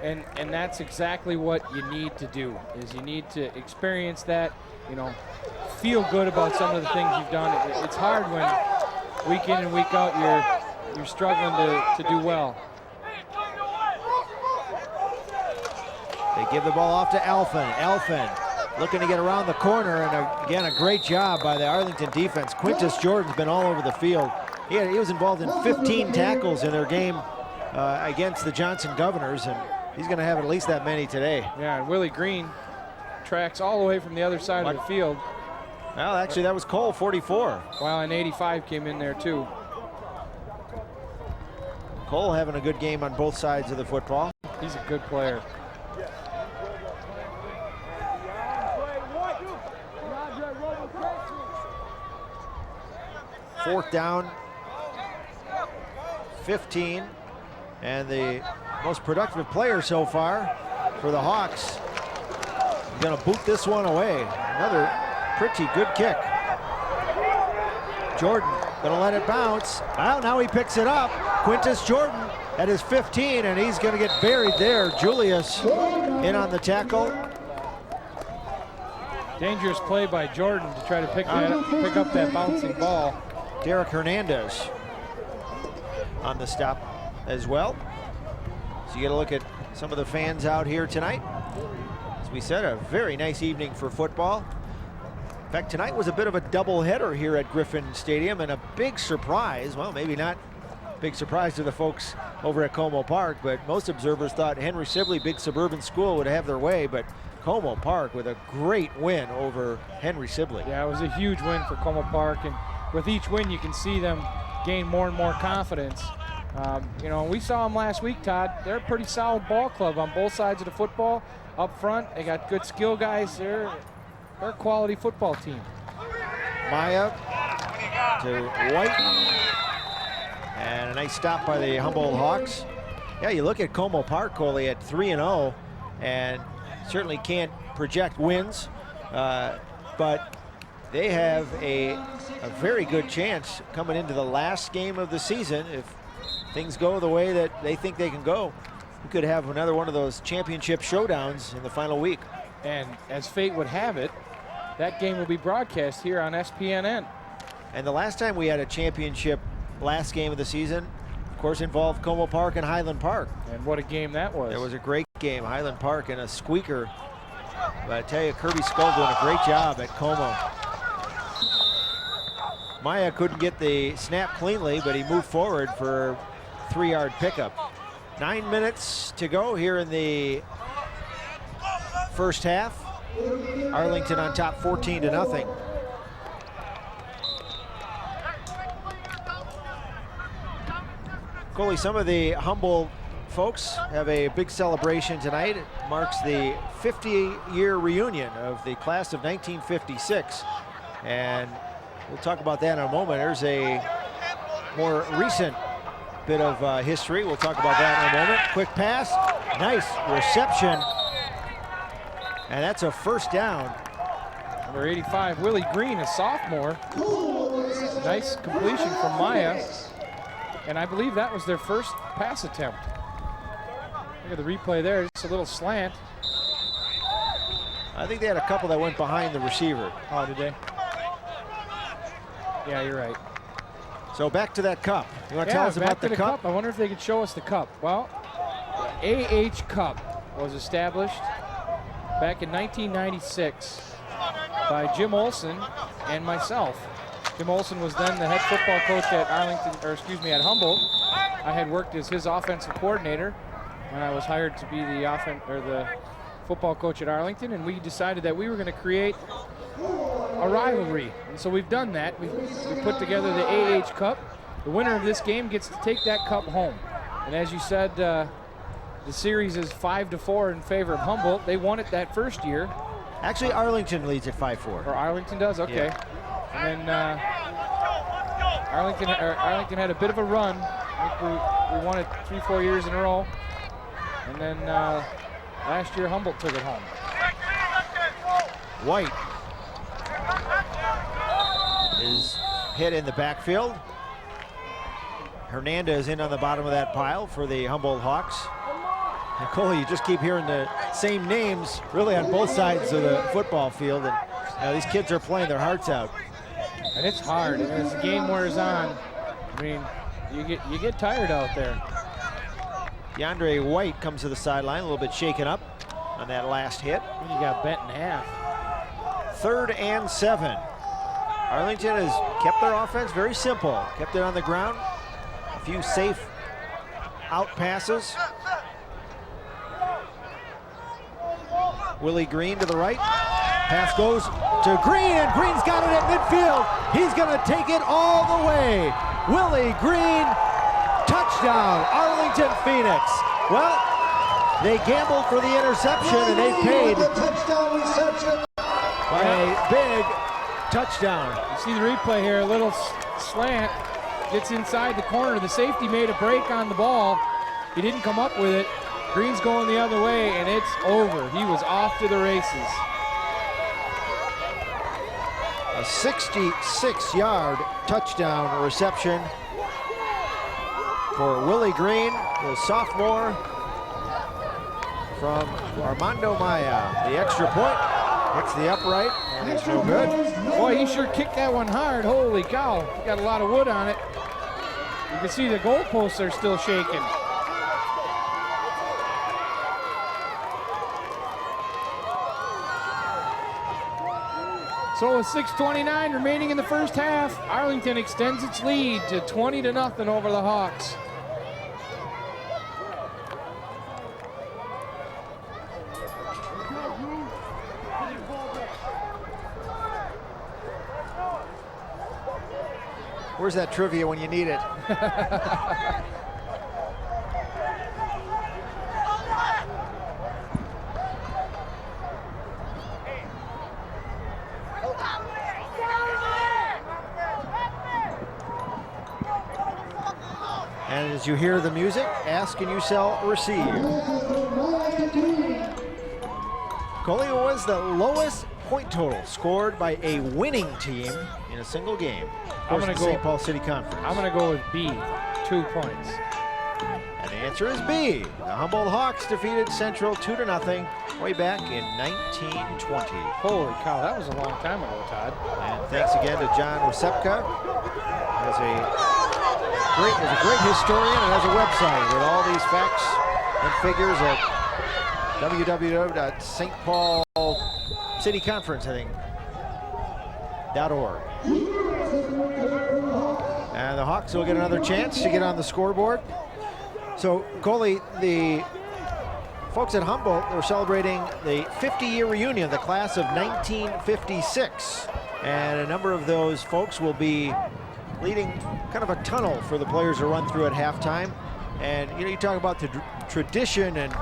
And that's exactly what you need to do, is you need to experience that, you know, feel good about some of the things you've done. It's hard when week in and week out you're struggling to do well. They give the ball off to Elfin. Elfin looking to get around the corner, and again, a great job by the Arlington defense. Quintus Jordan's been all over the field. He was involved in 15 tackles in their game against the Johnson Governors, and he's going to have at least that many today. Yeah, and Willie Green tracks all the way from the other side of the field. Well, actually, that was Cole, 44. Well, and 85 came in there, too. Cole having a good game on both sides of the football. He's a good player. Fourth down, 15, and the most productive player so far for the Hawks is going to boot this one away. Another pretty good kick. Jordan going to let it bounce. Well, now he picks it up. Quintus Jordan at his 15, and he's going to get buried there. Julius in on the tackle. Dangerous play by Jordan to try to pick up that bouncing ball. Derek Hernandez on the stop as well. So you get a look at some of the fans out here tonight. As we said, a very nice evening for football. In fact, tonight was a bit of a doubleheader here at Griffin Stadium, and a big surprise, well, maybe not big surprise to the folks over at Como Park, but most observers thought Henry Sibley, big suburban school, would have their way, but Como Park with a great win over Henry Sibley. Yeah, it was a huge win for Como Park, and with each win, you can see them gain more and more confidence. You know, we saw them last week, Todd. They're a pretty solid ball club on both sides of the football. Up front, they got good skill guys. They're a quality football team. Maya to White. And a nice stop by the Humboldt Hawks. Yeah, you look at Como Park, Coley, at 3-0, and certainly can't project wins, but they have a very good chance coming into the last game of the season. If things go the way that they think they can go, we could have another one of those championship showdowns in the final week. And as fate would have it, that game will be broadcast here on SPNN. And the last time we had a championship last game of the season, of course, involved Como Park and Highland Park. And what a game that was. It was a great game. Highland Park in a squeaker. But I tell you, Kirby Skull doing a great job at Como. Maya couldn't get the snap cleanly, but he moved forward for a 3-yard pickup. 9 minutes to go here in the first half. Arlington on top 14-0. Coley, some of the Humboldt folks have a big celebration tonight. It marks the 50-year reunion of the class of 1956. And we'll talk about that in a moment. There's a more recent bit of history. We'll talk about that in a moment. Quick pass, nice reception. And that's a first down. Number 85, Willie Green, a sophomore. Nice completion from Maya. And I believe that was their first pass attempt. Look at the replay there, just a little slant. I think they had a couple that went behind the receiver. Oh, did they? Yeah, you're right. So back to that cup. You want to tell us about the cup? I wonder if they could show us the cup. Well, the AH Cup was established back in 1996 by Jim Olson and myself. Jim Olson was then the head football coach at at Humboldt. I had worked as his offensive coordinator when I was hired to be the football coach at Arlington, and we decided that we were going to create a rivalry. And so we've done that. We put together the AH Cup. The winner of this game gets to take that cup home. And as you said, the series is 5-4 in favor of Humboldt. They won it that first year. Actually, Arlington leads at 5-4. Or Arlington does? Okay. Yeah. And then Arlington had a bit of a run. I think we won it 3-4 years in a row. And then last year Humboldt took it home. White is hit in the backfield. Hernandez in on the bottom of that pile for the Humboldt Hawks. And Coley, you just keep hearing the same names really on both sides of the football field. And these kids are playing their hearts out. And it's hard. And as the game wears on, I mean, You get tired out there. DeAndre White comes to the sideline, a little bit shaken up on that last hit. You got bent in half. 3rd and 7. Arlington has kept their offense very simple, kept it on the ground. A few safe out passes. Willie Green to the right. Pass goes to Green, and Green's got it at midfield. He's going to take it all the way. Willie Green, touchdown, Arlington Phoenix. Well, they gambled for the interception, and they paid by a big touchdown. You see the replay here, a little slant, gets inside the corner. The safety made a break on the ball. He didn't come up with it. Green's going the other way, and it's over. He was off to the races. A 66-yard touchdown reception for Willie Green, the sophomore from Armando Maya. The extra point hits the upright, and it's no good. Boy, he sure kicked that one hard. Holy cow. He got a lot of wood on it. You can see the goalposts are still shaking. So with 6:29 remaining in the first half, Arlington extends its lead to 20-0 over the Hawks. Where's that trivia when you need it? And as you hear the music, ask and you shall receive. Coley was the lowest point total scored by a winning team in a single game. I'm going to go St. Paul City Conference. I'm going to go with B, 2 points. And the answer is B. The Humboldt Hawks defeated Central 2-0 way back in 1920. Holy cow, that was a long time ago, Todd. And thanks again to John Wasepka. Has a great historian and has a website with all these facts and figures at www.stpaulcityconference.org. And the Hawks will get another chance to get on the scoreboard. So, Coley, the folks at Humboldt are celebrating the 50-year reunion of the class of 1956. And a number of those folks will be leading kind of a tunnel for the players to run through at halftime. And, you know, you talk about the tradition and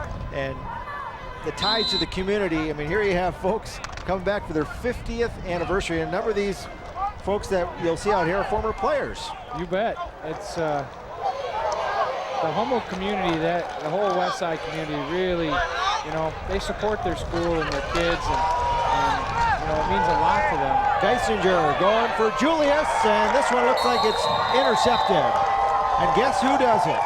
the ties to the community. I mean, here you have folks coming back for their 50th anniversary. And a number of these folks that you'll see out here are former players. You bet. It's the Humboldt community, the whole West Side community really, you know, they support their school and their kids, and you know, it means a lot to them. Geisinger going for Julius, and this one looks like it's intercepted. And guess who does it?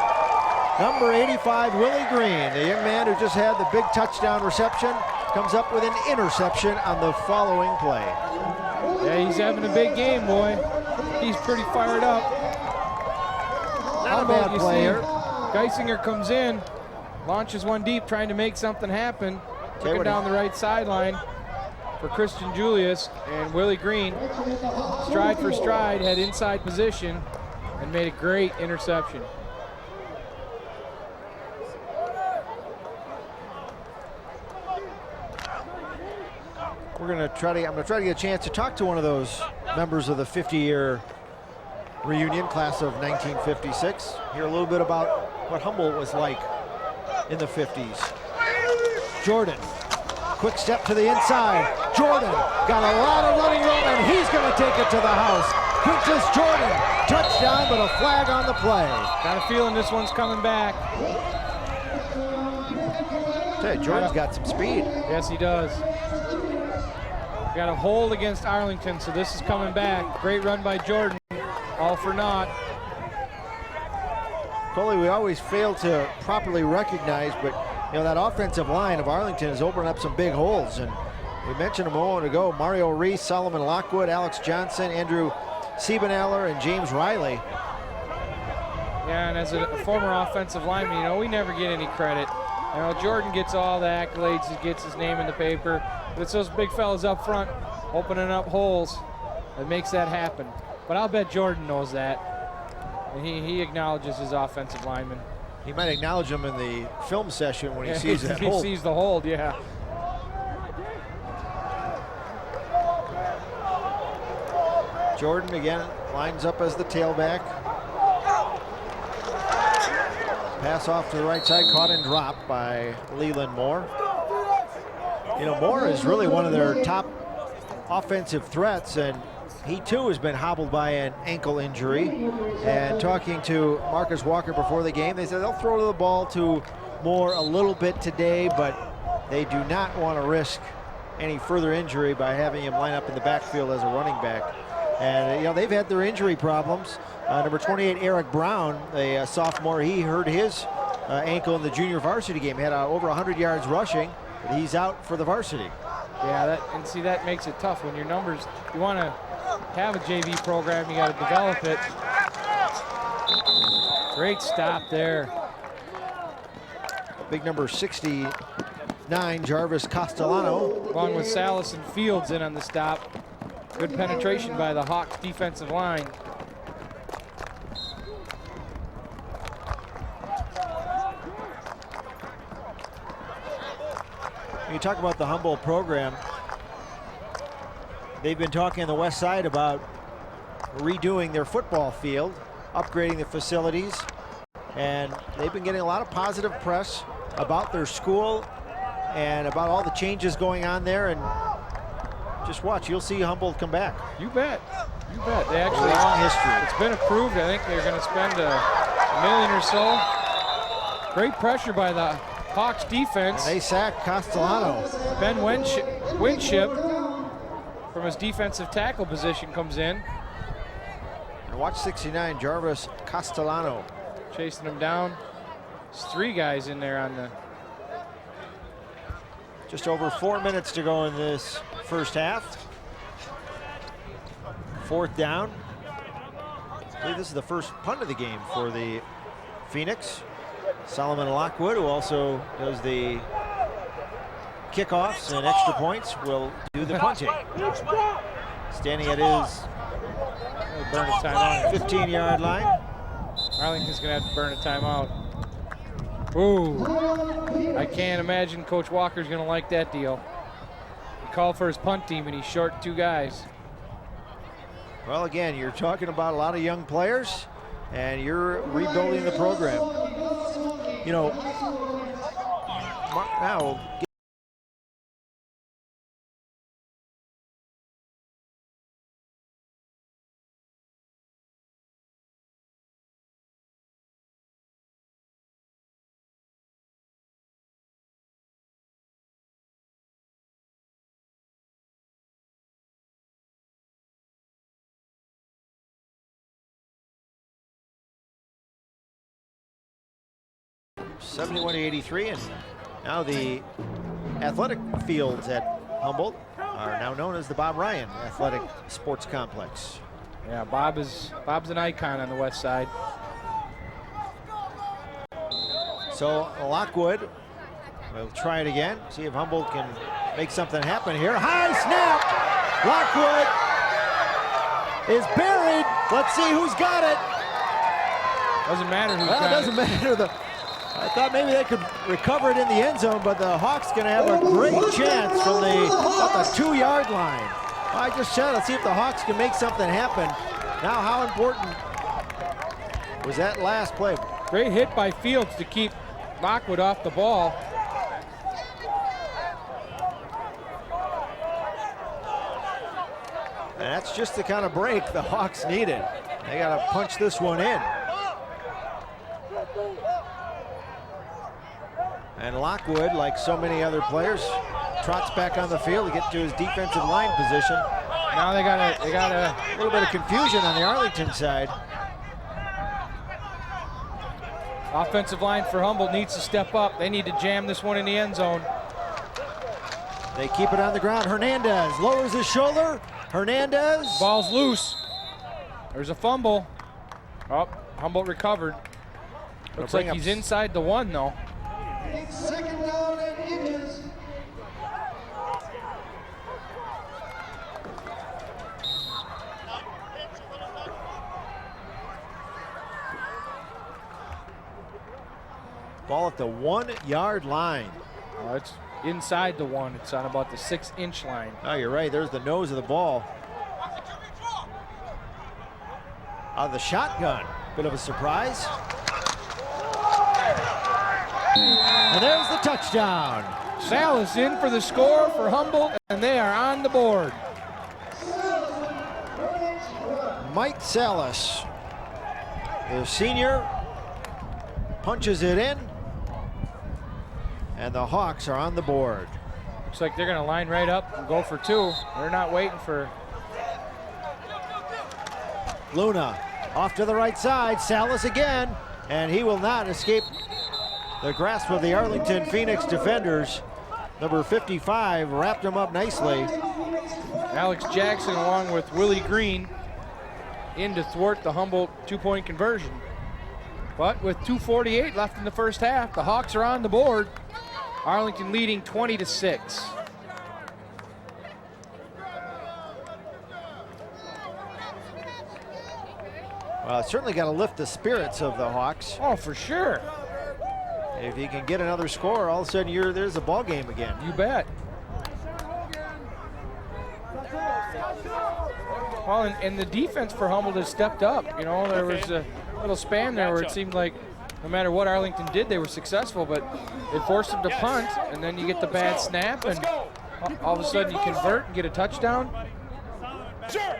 Number 85, Willie Green, the young man who just had the big touchdown reception, comes up with an interception on the following play. Yeah, he's having a big game, boy. He's pretty fired up. Not a bad player. Geisinger comes in, launches one deep, trying to make something happen. Took it down the right sideline for Christian Julius, and Willie Green, stride for stride, had inside position and made a great interception. I'm going to try to get a chance to talk to one of those members of the 50-year reunion class of 1956. Hear a little bit about what Humboldt was like in the 50s. Jordan, quick step to the inside. Jordan got a lot of running room, and he's going to take it to the house. Quintus Jordan, touchdown, but a flag on the play. Got a feeling this one's coming back. Jordan's got some speed. Yes, he does. Got a hold against Arlington, so this is coming back. Great run by Jordan, all for naught. Coley, we always fail to properly recognize, but you know that offensive line of Arlington has opened up some big holes, and we mentioned a moment ago, Mario Reese, Solomon Lockwood, Alex Johnson, Andrew Siebeneller, and James Riley. Yeah, and as a former offensive lineman, you know, we never get any credit. You know, Jordan gets all the accolades, he gets his name in the paper, but it's those big fellas up front opening up holes that makes that happen. But I'll bet Jordan knows that. And he acknowledges his offensive lineman. He might acknowledge him in the film session when he sees that hold. He sees the hold, yeah. Jordan again lines up as the tailback. Pass off to the right side, caught and dropped by Leland Moore. You know, Moore is really one of their top offensive threats, and he too has been hobbled by an ankle injury. And talking to Marcus Walker before the game, they said they'll throw the ball to Moore a little bit today, but they do not want to risk any further injury by having him line up in the backfield as a running back. And you know, they've had their injury problems. Number 28, Eric Brown, a sophomore, he hurt his ankle in the junior varsity game. He had over 100 yards rushing, but he's out for the varsity. Yeah, that makes it tough when your numbers, you want to have a JV program, you got to develop it. Great stop there. Big number 69, Jarvis Castellano. Along with Salas and Fields in on the stop. Good penetration by the Hawks defensive line. You talk about the Humboldt program. They've been talking on the west side about redoing their football field, upgrading the facilities, and they've been getting a lot of positive press about their school and about all the changes going on there. And just watch, you'll see Humboldt come back. You bet. You bet. They actually, long history. It's been approved. I think they're going to spend $1 million or so. Great pressure by the Hawks defense. And they sack Castellano. Ben Winship from his defensive tackle position comes in. And watch 69, Jarvis Castellano. Chasing him down. There's 3 guys in there on the... Just over 4 minutes to go in this first half. 4th down. I believe this is the first punt of the game for the Phoenix. Solomon Lockwood, who also does the kickoffs and extra points, will do the punting. Standing at his burn a timeout. 15-yard line. Arlington's going to have to burn a timeout. Ooh, I can't imagine Coach Walker's going to like that deal. He called for his punt team and he's short 2 guys. Well, again, you're talking about a lot of young players, and you're rebuilding the program. You know, now. (71-83), and now the athletic fields at Humboldt are now known as the Bob Ryan Athletic Sports Complex. Yeah, Bob's an icon on the west side. So Lockwood will try it again, see if Humboldt can make something happen here. High snap! Lockwood is buried. Let's see who's got it. Doesn't matter who's Well, got it doesn't matter. I thought maybe they could recover it in the end zone, but the Hawks going to have a great chance from about the 2-yard line. I just said, let's see if the Hawks can make something happen. Now, how important was that last play? Great hit by Fields to keep Lockwood off the ball. And that's just the kind of break the Hawks needed. They got to punch this one in. And Lockwood, like so many other players, trots back on the field to get to his defensive line position. Now they got A little bit of confusion on the Arlington side. offensive line for Humboldt needs to step up. They need to jam this one in the end zone. They keep it on the ground. Hernandez lowers his shoulder. Hernandez. Ball's loose. There's a fumble. Oh, Humboldt recovered. Looks like he's inside the 1, though. Second down and inches. Ball at the 1-yard line. It's inside the 1. It's on about the 6-inch line. Oh, you're right. There's the nose of the ball. Out of the shotgun. Bit of a surprise. And there's the touchdown. Salas in for the score for Humboldt, and they are on the board. Mike Salas, the senior, punches it in, and the Hawks are on the board. Looks like they're going to line right up and go for 2. They're not waiting for... Luna off to the right side. Salas again, and he will not escape the grasp of the Arlington Phoenix defenders. Number 55 wrapped him up nicely. Alex Jackson along with Willie Green in to thwart the Humboldt 2-point conversion. But with 2:48 left in the first half, the Hawks are on the board. Arlington leading 20-6. Well, it's certainly got to lift the spirits of the Hawks. Oh, for sure. If you can get another score, all of a sudden there's a ball game again. You bet. Well, and the defense for Humboldt has stepped up. You know, there was a little span there where it seemed like no matter what Arlington did, they were successful, but it forced them to punt, and then you get the bad snap, and all of a sudden you convert and get a touchdown. Sure.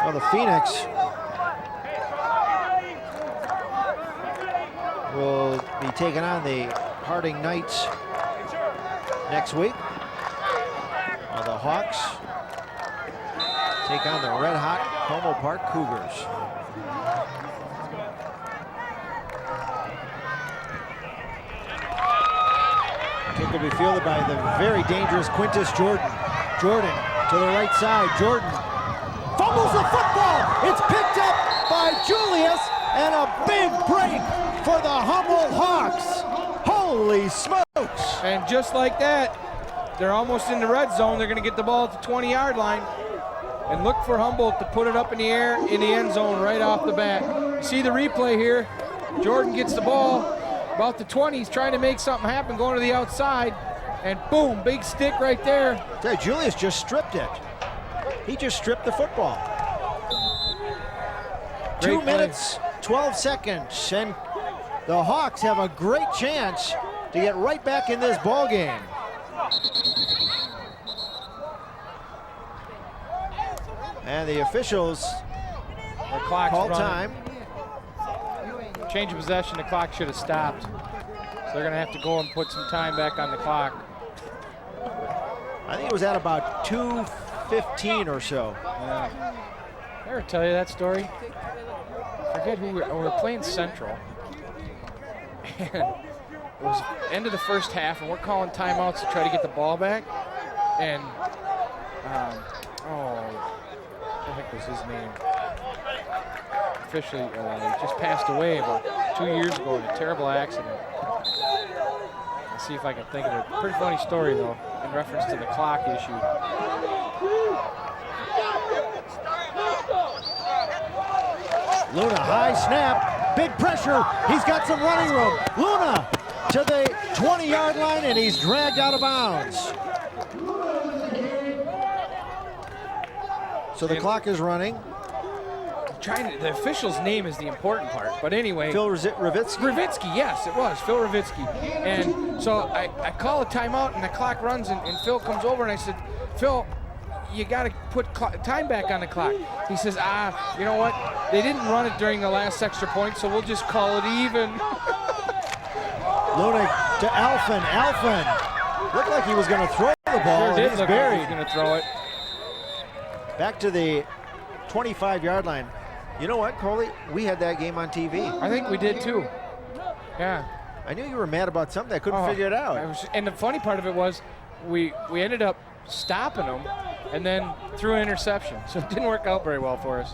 Well, the Phoenix will be taking on the Harding Knights next week. While the Hawks take on the red-hot Como Park Cougars. Kick will be fielded by the very dangerous Quintus Jordan. Jordan to the right side. Jordan fumbles the football. It's picked up by Julius, and a big break for the Humboldt Hawks. Holy smokes. And just like that, they're almost in the red zone. They're going to get the ball at the 20-yard line. And look for Humboldt to put it up in the air in the end zone right off the bat. You see the replay here. Jordan gets the ball about the 20. He's trying to make something happen, going to the outside. And boom, big stick right there. Julius just stripped it. He just stripped the football. Great 2 play. minutes, 12 seconds, and the Hawks have a great chance to get right back in this ball game. And the officials The clock's call running. time. Change of possession, the clock should have stopped. So they're going to have to go and put some time back on the clock. I think it was at about 2:15 or so. Yeah. Did I ever tell you that story? I forget who we were playing Central. And it was end of the first half, and we're calling timeouts to try to get the ball back. And, what the heck was his name? Officially, he just passed away about 2 years ago in a terrible accident. Let's see if I can think of it. Pretty funny story, though, in reference to the clock issue. Luna, high snap, big pressure. He's got some running room. Luna to the 20-yard line, and he's dragged out of bounds. So the clock is running. The official's name is the important part, but anyway. Phil Ravitsky? Ravitsky, yes, it was, Phil Ravitsky. And so I call a timeout, and the clock runs, and Phil comes over, and I said, Phil, you got to put time back on the clock. He says, you know what? They didn't run it during the last extra point, so we'll just call it even. Luna to Alphen. Alphen looked like he was going to throw the ball. Sure did He's look buried. like he was going to throw it. Back to the 25-yard line. You know what, Coley? We had that game on TV. I think we did too. Yeah. I knew you were mad about something. I couldn't figure it out. And the funny part of it was we ended up stopping them, and then threw an interception. So it didn't work out very well for us.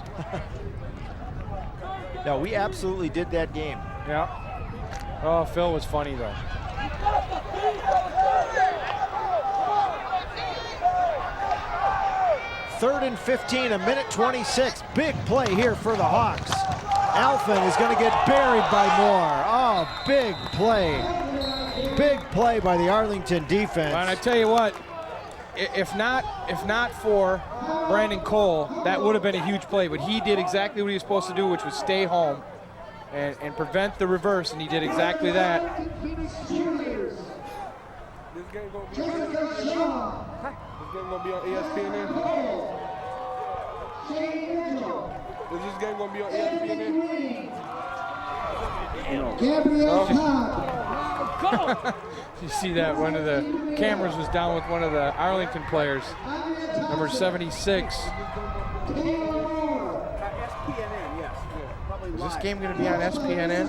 No, we absolutely did that game. Yeah. Oh, Phil was funny, though. Third and 15, a minute 26. Big play here for the Hawks. Alphen is going to get buried by Moore. Oh, big play. Big play by the Arlington defense. And I tell you what, if not for Brandon Cole, that would have been a huge play. But he did exactly what he was supposed to do, which was stay home and prevent the reverse, and he did exactly that. This game gonna be on ESPNN. Is this game gonna be on ESPNN? You see that one of the cameras was down with one of the Arlington players, number 76. Is this game going to be on SPNN?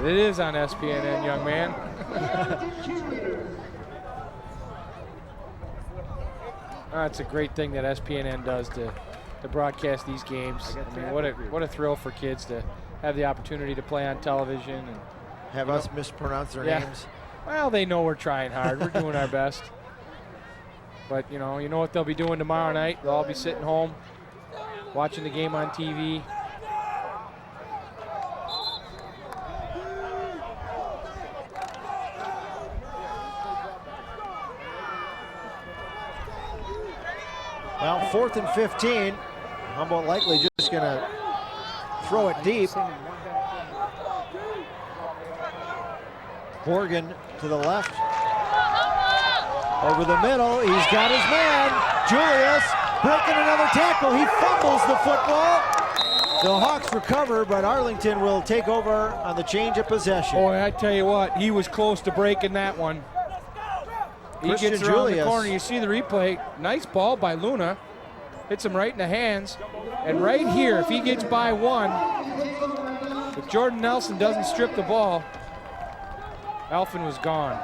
It is on SPNN, young man. It's a great thing that SPNN does to broadcast these games. I mean, what a thrill for kids to have the opportunity to play on television and have us mispronounce their names. Well, they know we're trying hard. We're doing our best. But you know what they'll be doing tomorrow night? They'll all be sitting home, watching the game on TV. Well, 4th and 15. Humboldt likely just going to throw it deep. Morgan to the left. Over the middle, he's got his man. Julius breaking another tackle. He fumbles the football. The Hawks recover, but Arlington will take over on the change of possession. Boy, I tell you what, he was close to breaking that one. He gets around the corner. You see the replay. Nice ball by Luna. Hits him right in the hands. And right here, if he gets by one, if Jordan Nelson doesn't strip the ball, Alphen was gone.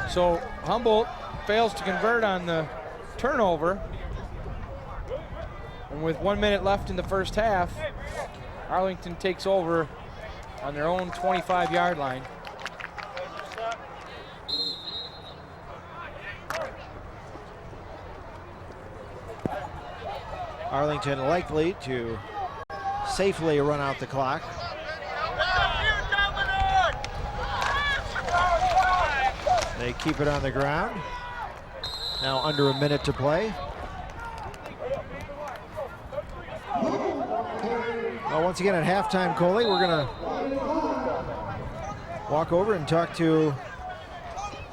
So Humboldt fails to convert on the turnover. And with 1 minute left in the first half, Arlington takes over on their own 25-yard line. Arlington likely to safely run out the clock. They keep it on the ground. Now under a minute to play. Well, once again at halftime, Coley, we're gonna walk over and talk to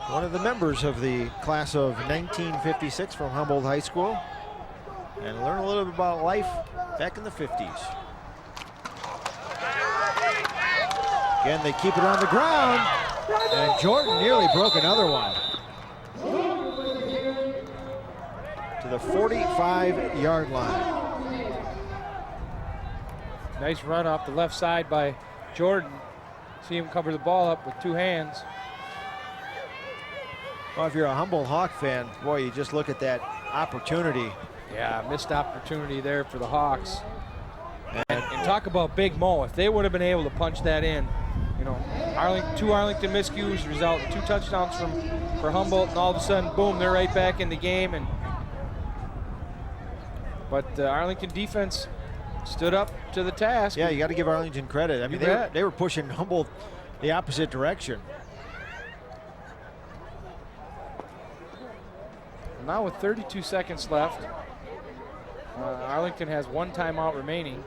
one of the members of the class of 1956 from Humboldt High School and learn a little bit about life back in the 50s. Again, they keep it on the ground, and Jordan nearly broke another one. To the 45-yard line. Nice run off the left side by Jordan. See him cover the ball up with two hands. Well, if you're a Humboldt Hawk fan, boy, you just look at that opportunity. Yeah, missed opportunity there for the Hawks. And talk about Big Mo. If they would have been able to punch that in, you know, two Arlington miscues result in 2 touchdowns for Humboldt, and all of a sudden, boom, they're right back in the game. But the Arlington defense stood up to the task. Yeah, you got to give Arlington credit. I mean, they were pushing Humboldt the opposite direction. Now with 32 seconds left, Arlington has 1 timeout remaining.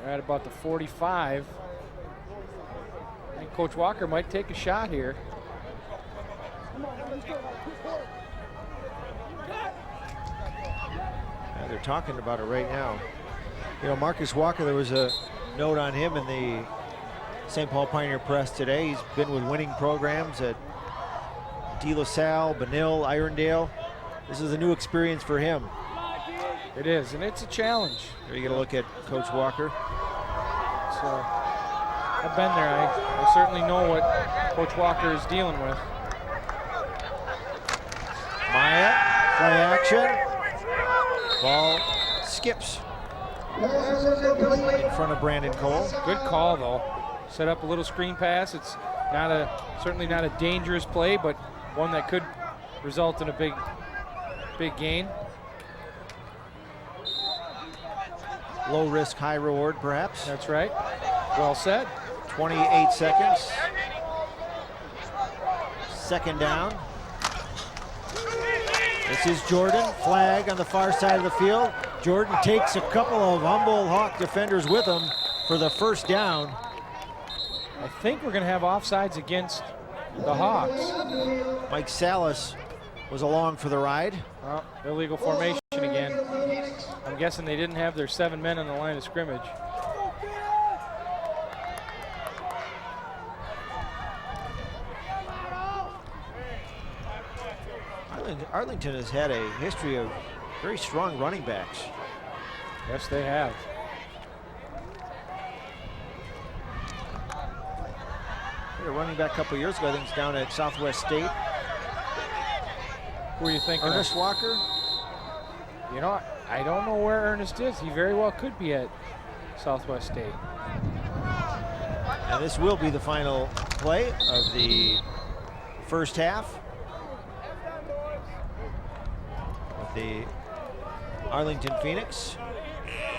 They're at about the 45. I think Coach Walker might take a shot here. Yeah, they're talking about it right now. You know, Marcus Walker, there was a note on him in the St. Paul Pioneer Press today. He's been with winning programs at De La Salle, Benil, Irondale. This is a new experience for him. It is, and it's a challenge. Here you get a look at Coach Walker. So I've been there. I certainly know what Coach Walker is dealing with. deflection. Ball skips in front of Brandon Cole. Good call, though. Set up a little screen pass. It's certainly not a dangerous play, but one that could result in a big gain. Low risk, high reward, perhaps. That's right. Well said. 28 seconds. Second down. This is Jordan. Flag on the far side of the field. Jordan takes a couple of Humboldt Hawk defenders with him for the first down. I think we're going to have offsides against the Hawks. Mike Salas was along for the ride. Well, illegal formation again. I'm guessing they didn't have their 7 men on the line of scrimmage. Arlington has had a history of very strong running backs. Yes, they have. They were running back a couple years ago, I think it's down at Southwest State. Who are you thinking Ernest of? Walker? You know, I don't know where Ernest is. He very well could be at Southwest State. And this will be the final play of the first half. The Arlington Phoenix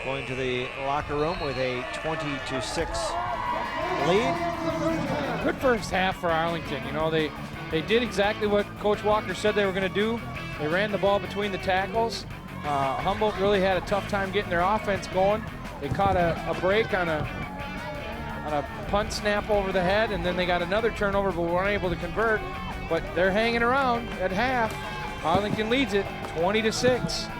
going to the locker room with a 20-6 lead. Good first half for Arlington. You know, they did exactly what Coach Walker said they were going to do. They ran the ball between the tackles. Humboldt really had a tough time getting their offense going. They caught a break on a punt snap over the head, and then they got another turnover, but weren't able to convert. But they're hanging around at half. Arlington leads it 20-6.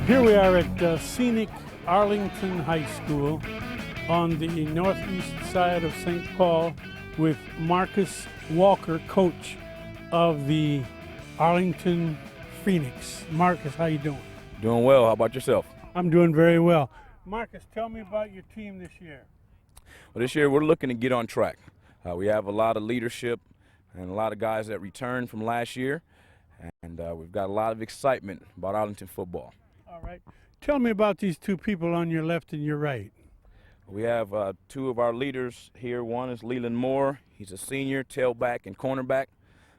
Here we are at scenic Arlington High School on the northeast side of St. Paul with Marcus Walker, coach of the Arlington Phoenix. Marcus, how you doing? Doing well. How about yourself? I'm doing very well. Marcus, tell me about your team this year. Well, this year we're looking to get on track. We have a lot of leadership and a lot of guys that returned from last year, and we've got a lot of excitement about Arlington football. All right. Tell me about these two people on your left and your right. We have two of our leaders here. One is Leland Moore. He's a senior, tailback and cornerback.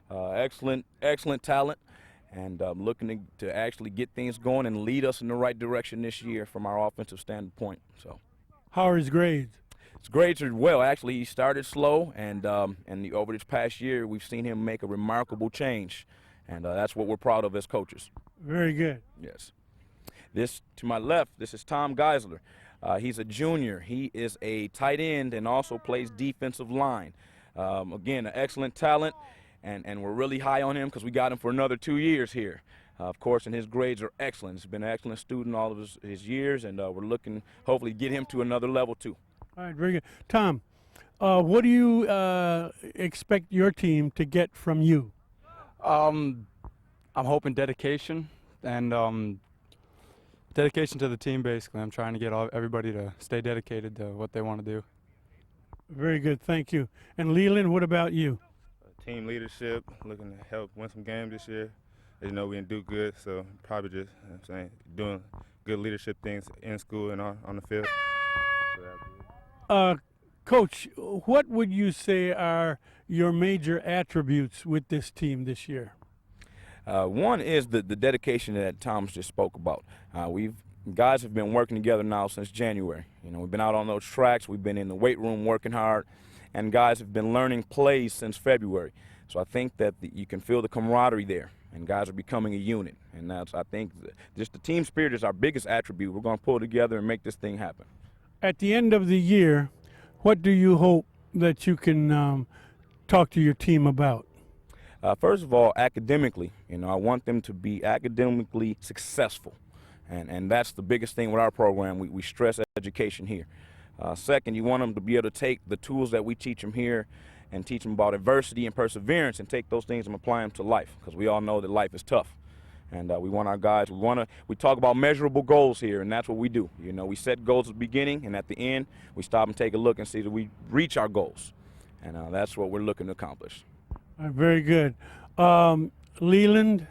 Excellent talent, and looking to actually get things going and lead us in the right direction this year from our offensive standpoint. So, how are his grades? His grades are well. Actually, he started slow, and over this past year, we've seen him make a remarkable change, and that's what we're proud of as coaches. Very good. Yes. This to my left, this is Tom Geisler. He's a junior. He is a tight end and also plays defensive line. Again, an excellent talent, and we're really high on him because we got him for another 2 years here. Of course, and his grades are excellent. He's been an excellent student all of his years, and we're looking hopefully to get him to another level too. All right, very good. Tom, what do you expect your team to get from you? I'm hoping dedication and dedication to the team, basically. I'm trying to get everybody to stay dedicated to what they want to do. Very good, thank you. And Leland, what about you? Team leadership, looking to help win some games this year. As you know, we didn't do good, so probably just doing good leadership things in school and on the field. Coach, what would you say are your major attributes with this team this year? One is the dedication that Tom just spoke about. Guys have been working together now since January. You know, we've been out on those tracks, we've been in the weight room working hard, and guys have been learning plays since February. So I think that you can feel the camaraderie there, and guys are becoming a unit. And that's, I think, just the team spirit is our biggest attribute. We're going to pull together and make this thing happen. At the end of the year, what do you hope that you can talk to your team about? First of all, academically, I want them to be academically successful. And that's the biggest thing with our program. We stress education here. Second, you want them to be able to take the tools that we teach them here and teach them about adversity and perseverance and take those things and apply them to life, because we all know that life is tough. And we want our guys, we talk about measurable goals here, and that's what we do. We set goals at the beginning, and at the end, we stop and take a look and see that we reach our goals. And that's what we're looking to accomplish. Very good. Leland,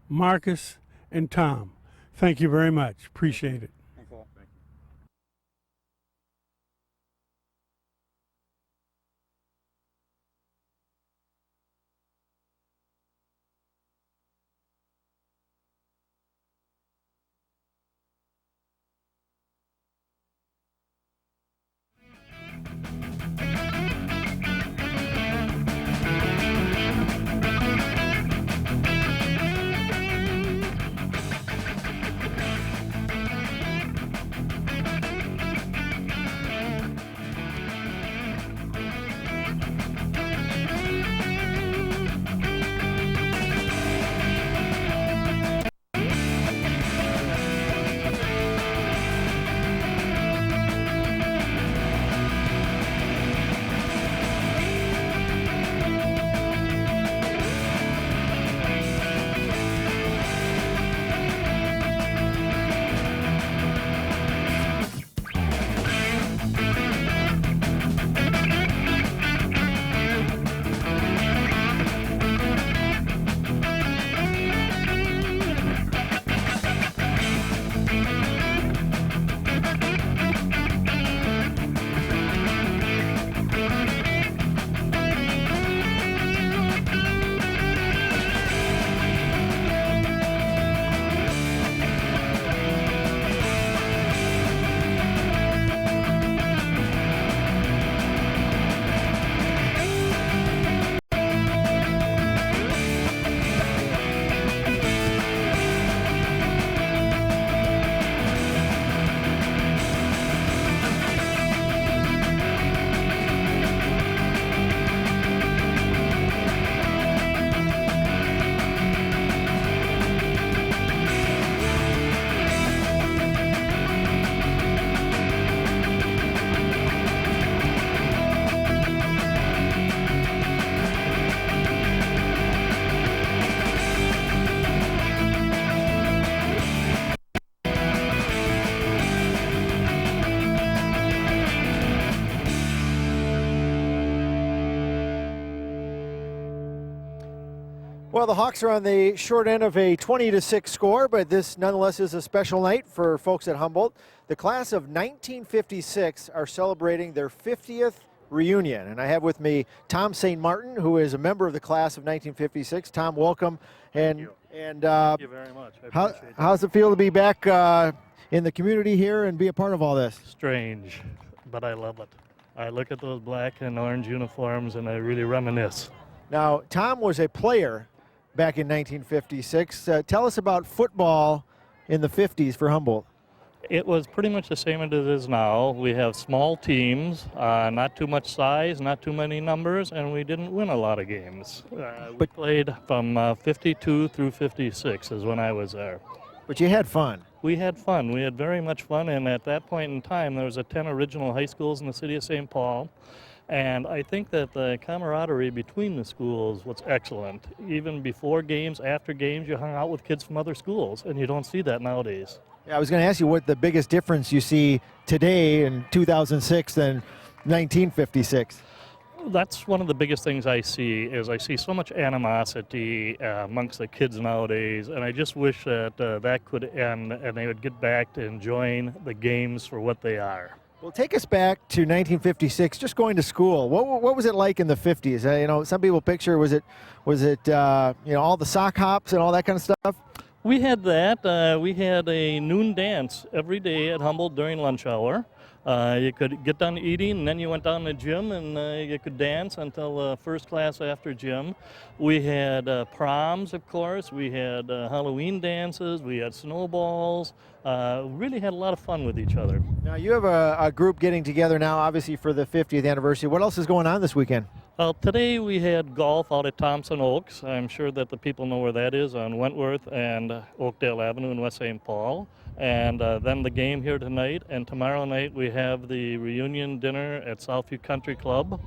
Marcus, and Tom, thank you very much. Appreciate it. Thanks all. Thank you. Well, the Hawks are on the short end of a 20-6 score, but this nonetheless is a special night for folks at Humboldt. The class of 1956 are celebrating their 50th reunion, and I have with me Tom St. Martin, who is a member of the class of 1956. Tom, welcome. Thank you. Thank you very much. I appreciate it. How's it feel to be back in the community here and be a part of all this? Strange, but I love it. I look at those black and orange uniforms and I really reminisce. Now, Tom was a player back in 1956. Tell us about football in the 50s for Humboldt. It was pretty much the same as it is now. We have small teams, not too much size, not too many numbers, and we didn't win a lot of games. We played from 52 through 56 is when I was there. But you had fun. We had fun. We had very much fun, and at that point in time, there was 10 original high schools in the city of St. Paul. And I think that the camaraderie between the schools was excellent. Even before games, after games, you hung out with kids from other schools, and you don't see that nowadays. Yeah, I was going to ask you what the biggest difference you see today in 2006 than 1956. That's one of the biggest things I see, is I see so much animosity amongst the kids nowadays, and I just wish that that could end and they would get back to enjoying the games for what they are. Well, take us back to 1956, just going to school. What was it like in the 50s? Some people picture, was it all the sock hops and all that kind of stuff? We had that. We had a noon dance every day at Humboldt during lunch hour. You could get done eating, and then you went down to the gym, and you could dance until first class after gym. We had proms, of course. We had Halloween dances. We had snowballs. Really had a lot of fun with each other. Now, you have a group getting together now, obviously, for the 50th anniversary. What else is going on this weekend? Today we had golf out at Thompson Oaks. I'm sure that the people know where that is, on Wentworth and Oakdale Avenue in West St. Paul. And then the game here tonight. And tomorrow night we have the reunion dinner at Southview Country Club.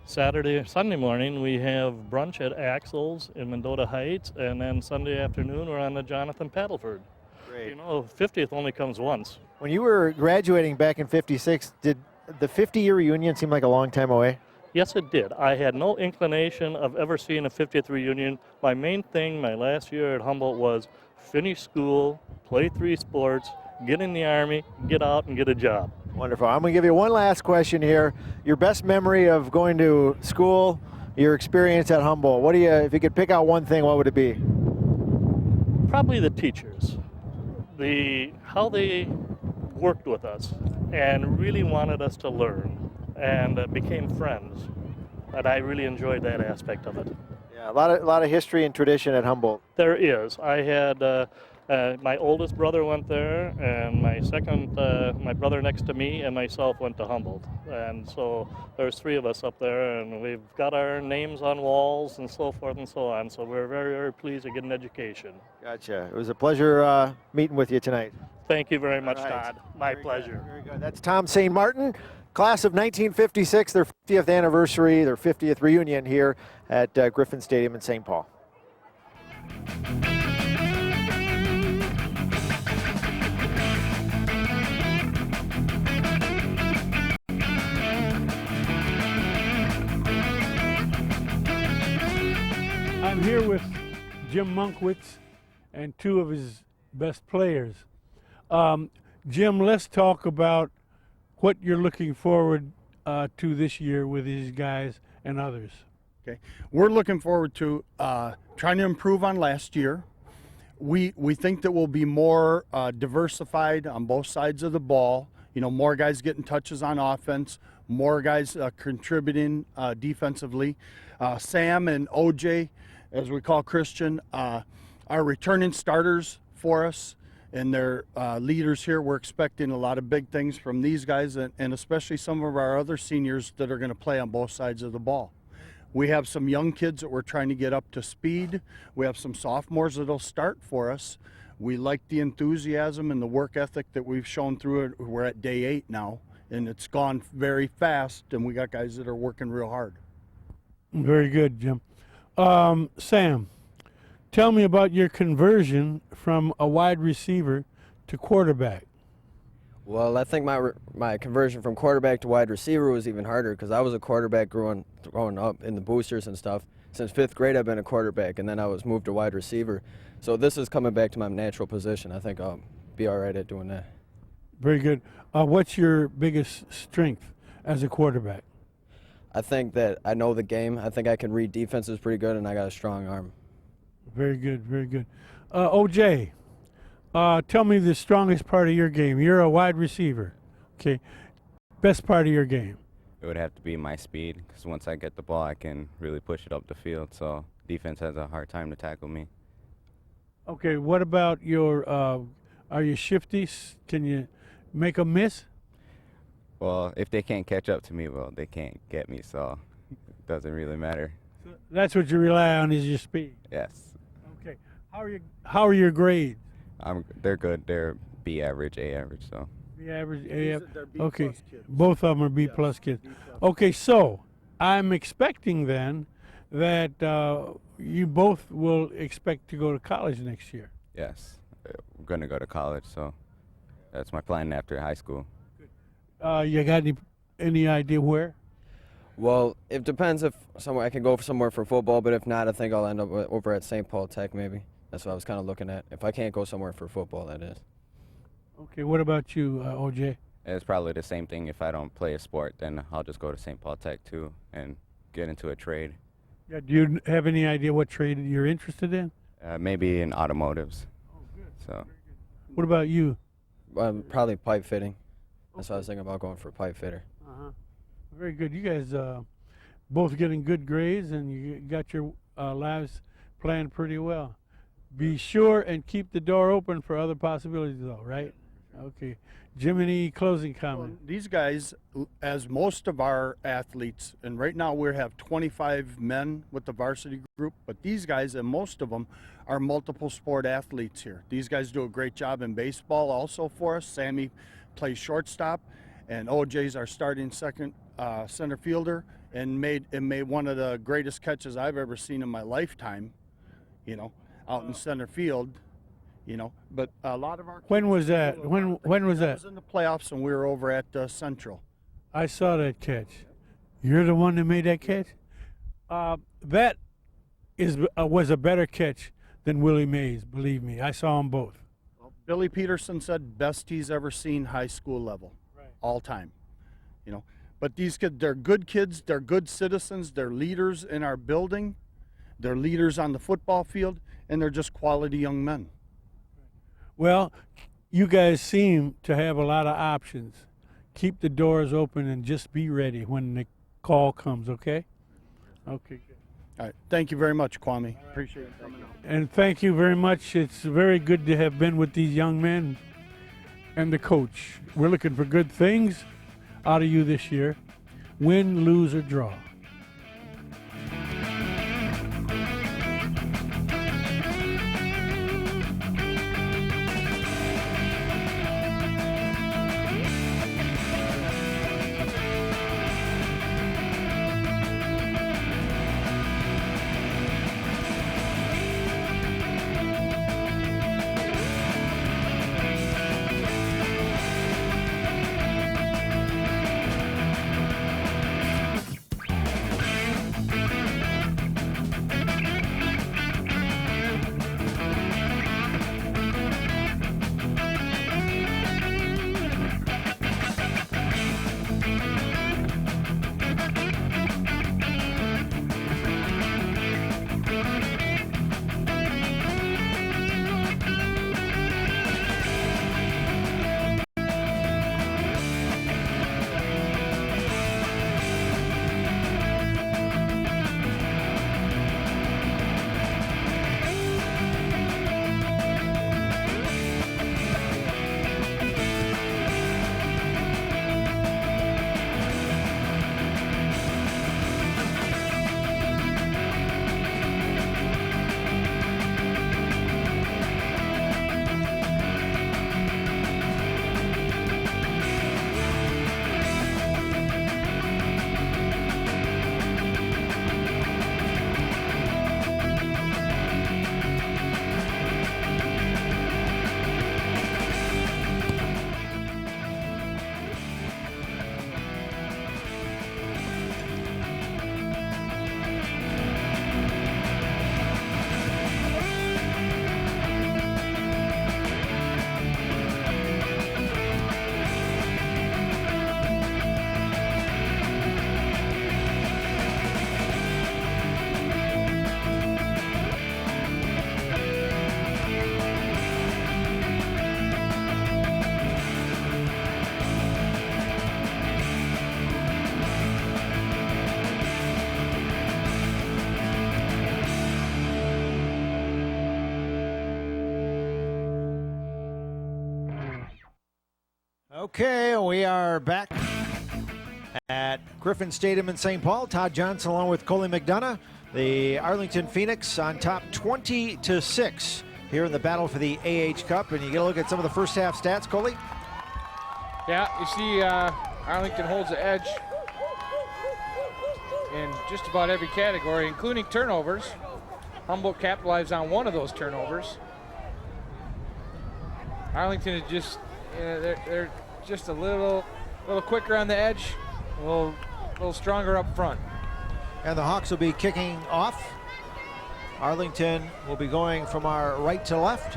Sunday morning we have brunch at Axel's in Mendota Heights. And then Sunday afternoon we're on the Jonathan Paddleford. Great. You know, 50th only comes once. When you were graduating back in '56, did the 50-year reunion seem like a long time away? Yes, it did. I had no inclination of ever seeing a 50th reunion. My main thing, my last year at Humboldt, was finish school, play 3 sports, get in the Army, get out and get a job. Wonderful. I'm going to give you one last question here. Your best memory of going to school, your experience at Humboldt. If you could pick out one thing, what would it be? Probably the teachers. How they worked with us and really wanted us to learn and became friends. And I really enjoyed that aspect of it. Yeah, a lot of history and tradition at Humboldt. There is. I had my oldest brother went there, and my brother next to me and myself went to Humboldt. And so there's 3 of us up there, and we've got our names on walls and so forth and so on. So we're very, very pleased to get an education. Gotcha. It was a pleasure meeting with you tonight. Thank you very much, All right. Todd. My Very pleasure. Good. Very good. That's Tom St. Martin, class of 1956, their 50th anniversary, their 50th reunion here at Griffin Stadium in St. Paul. I'm here with Jim Monkwitz and 2 of his best players. Jim, let's talk about what you're looking forward to this year with these guys and others. Okay, we're looking forward to trying to improve on last year. We think that we'll be more diversified on both sides of the ball. You know, more guys getting touches on offense, more guys contributing defensively. Sam and OJ, as we call Christian, are returning starters for us, and they're leaders here. We're expecting a lot of big things from these guys, and especially some of our other seniors that are going to play on both sides of the ball. We have some young kids that we're trying to get up to speed. We have some sophomores that'll start for us. We like the enthusiasm and the work ethic that we've shown through it. We're at day 8 now, and it's gone very fast, and we got guys that are working real hard. Very good, Jim. Sam, tell me about your conversion from a wide receiver to quarterback. Well, I think my conversion from quarterback to wide receiver was even harder because I was a quarterback growing up in the boosters and stuff. Since 5th grade, I've been a quarterback, and then I was moved to wide receiver. So this is coming back to my natural position. I think I'll be all right at doing that. Very good. What's your biggest strength as a quarterback? I think that I know the game. I think I can read defenses pretty good, and I got a strong arm. Very good, very good. OJ, tell me the strongest part of your game. You're a wide receiver. Okay. Best part of your game. It would have to be my speed, because once I get the ball, I can really push it up the field, so defense has a hard time to tackle me. Okay, what about your, are you shifty? Can you make a miss? Well, if they can't catch up to me, well, they can't get me, so it doesn't really matter. So that's what you rely on is your speed? Yes. Okay. How are your grades? They're good. They're B average, A average, so. B average, A average. Okay. Both of them are B plus kids. Okay, so I'm expecting then that you both will expect to go to college next year. Yes. We're going to go to college, so that's my plan after high school. You got any idea where? Well, it depends if somewhere I can go somewhere for football, but if not, I think I'll end up over at St. Paul Tech maybe. That's what I was kind of looking at. If I can't go somewhere for football, that is. Okay, what about you, OJ? It's probably the same thing. If I don't play a sport, then I'll just go to St. Paul Tech too and get into a trade. Yeah, do you have any idea what trade you're interested in? Maybe in automotives. Oh, good. So. What about you? Probably pipe fitting. That's what I was thinking about, going for a pipe fitter. Uh-huh. Very good. You guys both getting good grades, and you got your lives planned pretty well. Be sure and keep the door open for other possibilities, though, right? Okay. Jim, any closing comment? These guys, as most of our athletes, and right now we have 25 men with the varsity group, but these guys, and most of them, are multiple sport athletes here. These guys do a great job in baseball also for us. Sammy plays shortstop, and OJ's our starting second center fielder, and made one of the greatest catches I've ever seen in my lifetime, you know, out in center field. You know, but a lot of our When was that? When was that? was in the playoffs, and we were over at Central. I saw that catch. You're the one that made that catch? That was a better catch than Willie Mays, believe me. I saw them both. Billy Peterson said best he's ever seen high school level, all time. You know, but these kids, they're good kids, they're good citizens, they're leaders in our building, they're leaders on the football field, and they're just quality young men. Well, you guys seem to have a lot of options. Keep the doors open and just be ready when the call comes, okay? Okay, good. All right. Thank you very much, Kwame. Appreciate you coming out. And thank you very much. It's very good to have been with these young men and the coach. We're looking for good things out of you this year. Win, lose, or draw. Okay, we are back at Griffin Stadium in St. Paul. Todd Johnson along with Coley McDonough. The Arlington Phoenix on top 20-6 here in the battle for the AH Cup. And you get a look at some of the first half stats, Coley. Yeah, you see Arlington holds the edge in just about every category, including turnovers. Humboldt capitalized on one of those turnovers. Arlington is just, they're just a little quicker on the edge, a little stronger up front. And the Hawks will be kicking off. Arlington will be going from our right to left.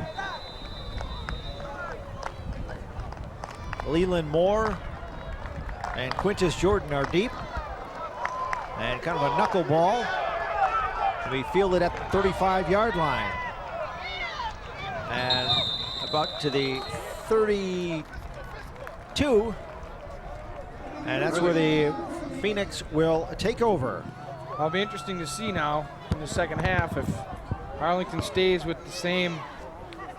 Leland Moore and Quintus Jordan are deep. And kind of a knuckleball to be fielded at the 35-yard line. And about to the 32. And that's where the Phoenix will take over. It'll be interesting to see now in the second half if Arlington stays with the same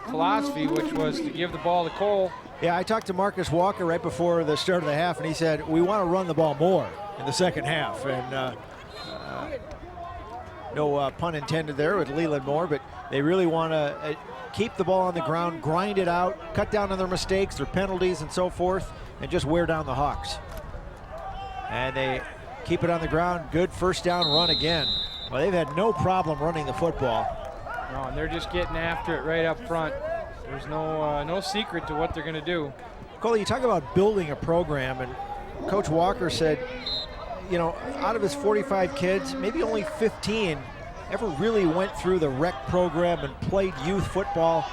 philosophy, which was to give the ball to Cole Yeah, I talked to Marcus Walker right before the start of the half, and he said, we want to run the ball more in the second half. And no pun intended there with Leland Moore, but they really want to keep the ball on the ground, grind it out, cut down on their mistakes, their penalties, and so forth, and just wear down the Hawks. And they keep it on the ground. Good first down run again. Well, they've had no problem running the football. No, and they're just getting after it right up front. There's no secret to what they're going to do. Coley, you talk about building a program, and Coach Walker said, you know, out of his 45 kids, maybe only 15 ever really went through the rec program and played youth football.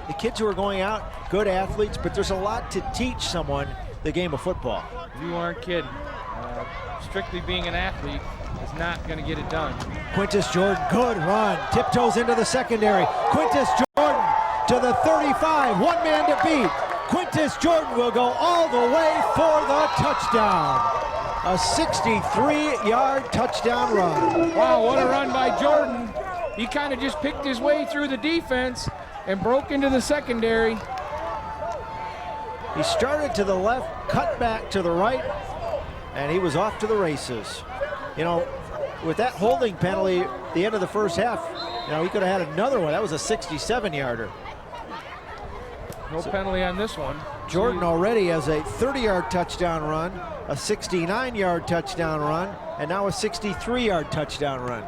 The kids who are going out, good athletes, but there's a lot to teach someone the game of football. You aren't kidding. Strictly being an athlete is not going to get it done. Quintus Jordan, good run, tiptoes into the secondary. Quintus Jordan to the 35, one man to beat. Quintus Jordan will go all the way for the touchdown. A 63-yard touchdown run. Wow, what a run by Jordan. He kind of just picked his way through the defense and broke into the secondary. He started to the left, cut back to the right, and he was off to the races. You know, with that holding penalty at the end of the first half, you know, he could have had another one. That was a 67-yarder. No penalty on this one. Jordan already has a 30-yard touchdown run, a 69-yard touchdown run, and now a 63-yard touchdown run.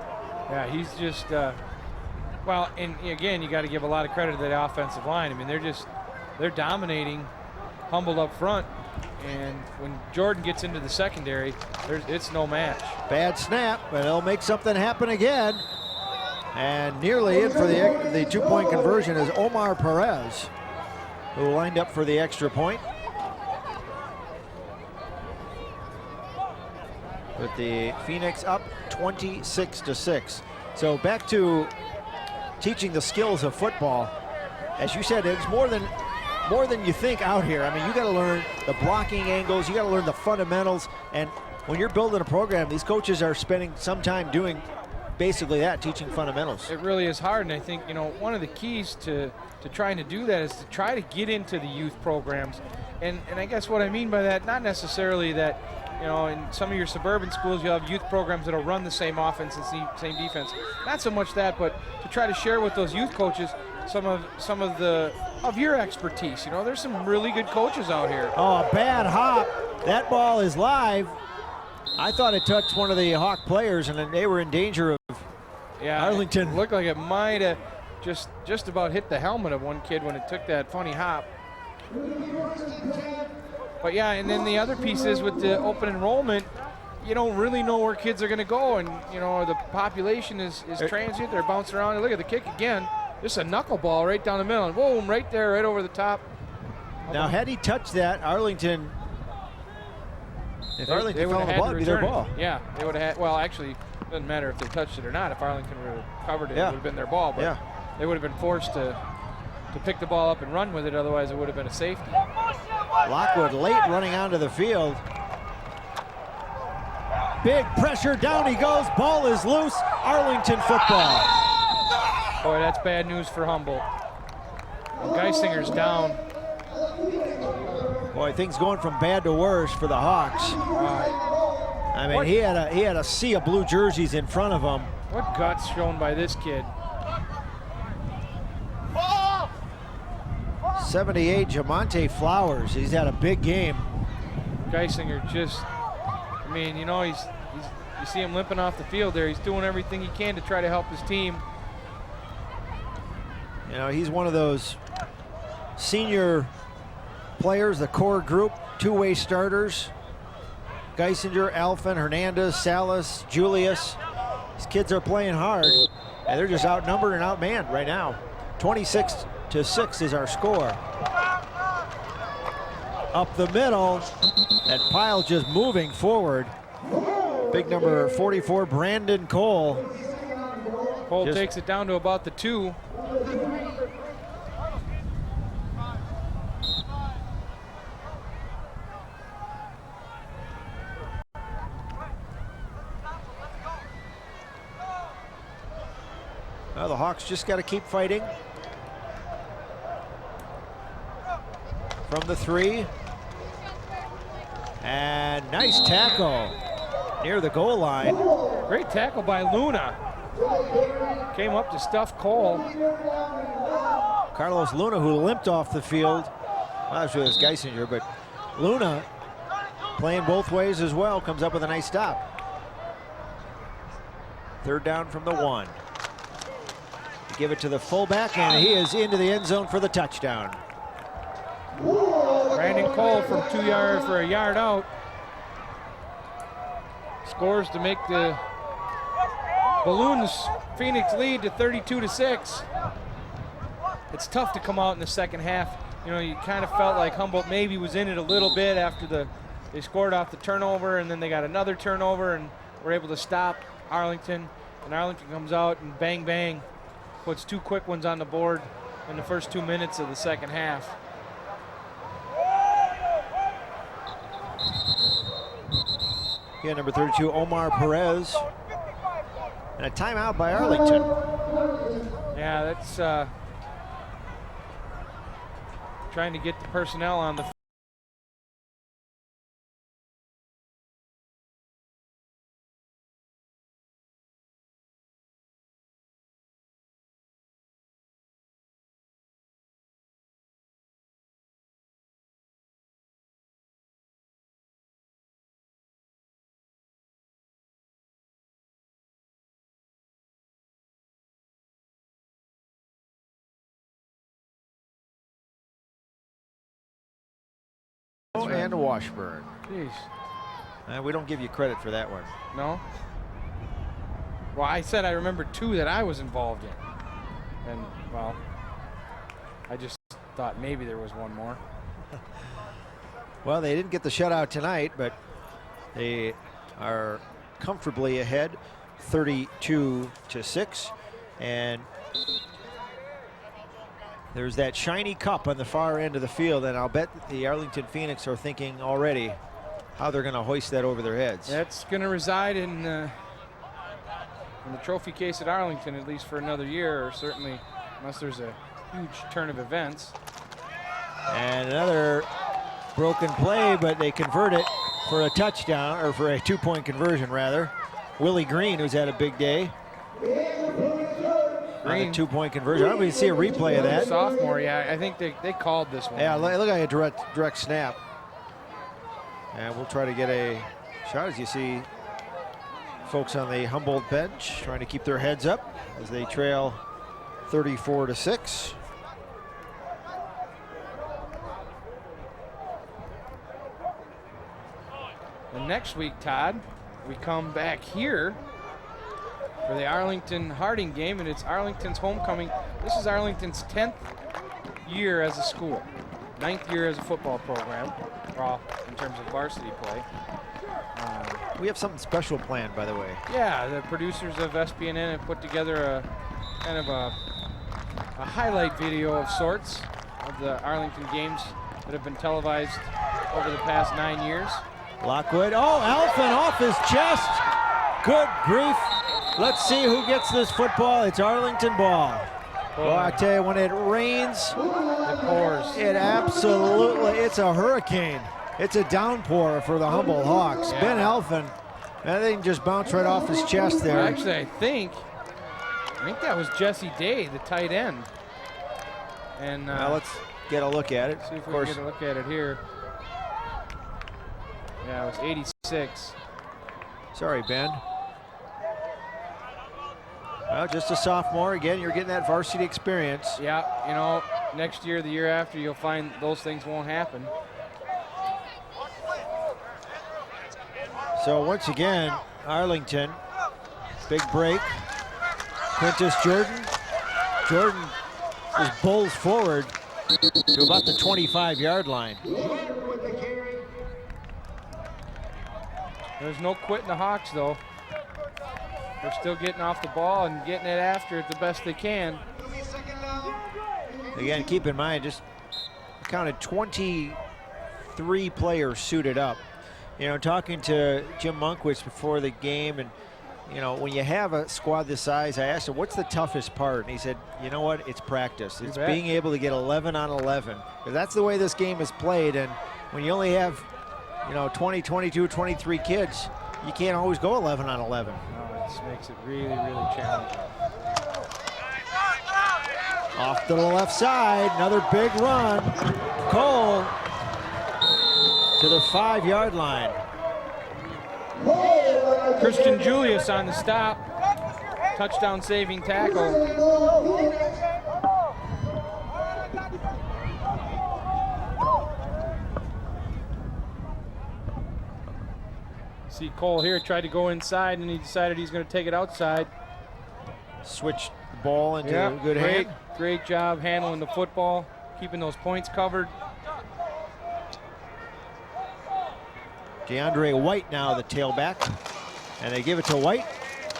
Yeah, he's just, well, and again, you got to give a lot of credit to the offensive line. I mean, they're dominating Humboldt up front, and when Jordan gets into the secondary, it's no match. Bad snap, but they'll make something happen again. And nearly in for the two-point conversion is Omar Perez, who lined up for the extra point. With the Phoenix up 26-6. So back to teaching the skills of football. As you said, it's more than you think out here. I mean, you got to learn the blocking angles, you got to learn the fundamentals, and when you're building a program, these coaches are spending some time doing basically that, teaching fundamentals. It really is hard, and I think, you know, one of the keys to trying to do that is to try to get into the youth programs. And I guess what I mean by that, not necessarily that, you know, in some of your suburban schools, you'll have youth programs that'll run the same offense and same defense. Not so much that, but to try to share with those youth coaches some of your expertise. You know, there's some really good coaches out here. Oh, a bad hop. That ball is live. I thought it touched one of the Hawk players, and then they were in danger of Arlington. It looked like it might have just about hit the helmet of one kid when it took that funny hop. But yeah, and then the other piece is with the open enrollment, you don't really know where kids are going to go, and you know the population is transient. They're bouncing around. And look at the kick again. Just a knuckleball right down the middle, and boom, right there, right over the top. Now, had he touched that, Arlington, if Arlington fell on the ball, it'd be their ball. Yeah, they would have had. Well, actually, it doesn't matter if they touched it or not. If Arlington would have covered it, it would have been their ball. But they would have been forced to pick the ball up and run with it. Otherwise, it would have been a safety. Lockwood late running onto the field. Big pressure, down he goes, ball is loose, Arlington football. Boy, that's bad news for Humboldt. Geisinger's down. Boy, things going from bad to worse for the Hawks. I mean, he had a sea of blue jerseys in front of him. What guts shown by this kid. 78, Jamonte Flowers. He's had a big game. Geisinger just, I mean, you know, you see him limping off the field there. He's doing everything he can to try to help his team. You know, he's one of those senior players, the core group, two-way starters. Geisinger, Alphen, Hernandez, Salas, Julius. These kids are playing hard, and they're just outnumbered and outmanned right now. 26-6 is our score. Up the middle, that pile just moving forward. Big number 44, Brandon Cole. Cole takes it down to about the 2. Well, the Hawks just got to keep fighting. from the 3. And nice tackle near the goal line. Great tackle by Luna. Came up to stuff Cole. Carlos Luna, who limped off the field. Well, actually, it was Geisinger, but Luna playing both ways as well, comes up with a nice stop. 3rd down from the 1. Give it to the fullback, and he is into the end zone for the touchdown. Brandon Cole from 2 yards for a yard out. Scores to make the Balloons Phoenix lead to 32-6. It's tough to come out in the second half. You know, you kind of felt like Humboldt maybe was in it a little bit after they scored off the turnover, and then they got another turnover and were able to stop Arlington. And Arlington comes out and bang, bang, puts 2 quick ones on the board in the first 2 minutes of the second half. Yeah, number 32, Omar Perez. And a timeout by Arlington. Yeah, that's trying to get the personnel on the and Washburn. Jeez. We don't give you credit for that one. No? Well, I said I remember 2 that I was involved in. And, well, I just thought maybe there was one more. Well, they didn't get the shutout tonight, but they are comfortably ahead, 32-6. And there's that shiny cup on the far end of the field, and I'll bet the Arlington Phoenix are thinking already how they're going to hoist that over their heads. That's going to reside in the trophy case at Arlington, at least for another year, or certainly unless there's a huge turn of events. And another broken play, but they convert it for a touchdown, or for a 2-point conversion, rather. Willie Green, who's had a big day. On a 2-point conversion. I don't even see a replay of that. Sophomore, yeah. I think they called this one. Yeah, look at a direct snap. And we'll try to get a shot, as you see folks on the Humboldt bench trying to keep their heads up as they trail 34-6. And next week, Todd, we come back here for the Arlington-Harding game, and it's Arlington's homecoming. This is Arlington's 10th year as a school, 9th year as a football program, well, in terms of varsity play. We have something special planned, by the way. Yeah, the producers of SPNN have put together a kind of a highlight video of sorts of the Arlington games that have been televised over the past 9 years. Lockwood, oh, Alphen off his chest. Good grief. Let's see who gets this football. It's Arlington ball. Well, I tell you, when it rains, it pours. It absolutely, it's a hurricane. It's a downpour for the Humboldt Hawks. Yeah. Ben Alphen, that thing just bounced right off his chest there. Well, actually, I think that was Jesse Day, the tight end. And now let's get a look at it. See if of we course. can get a look at it here. Yeah, it was 86. Sorry, Ben. Well, just a sophomore. Again, you're getting that varsity experience. Yeah, you know, next year, the year after, you'll find those things won't happen. So once again, Arlington, big break. Quintus Jordan. Jordan just bowls forward to about the 25-yard line. There's no quitting the Hawks, though. They're still getting off the ball and getting it after it the best they can. Again, keep in mind, just counted 23 players suited up. You know, talking to Jim Monkwitz before the game, and you know, when you have a squad this size, I asked him, what's the toughest part? And he said, you know what, it's practice. It's being able to get 11 on 11. Because that's the way this game is played. And when you only have, you know, 20, 22, 23 kids, you can't always go 11 on 11. No, it makes it really, really challenging. Off to the left side, another big run. Cole to the 5-yard line. Christian Julius on the stop. Touchdown saving tackle. See Cole here tried to go inside and he decided he's going to take it outside. Switch the ball into a good hand. Great job handling the football, keeping those points covered. DeAndre White now the tailback. And they give it to White.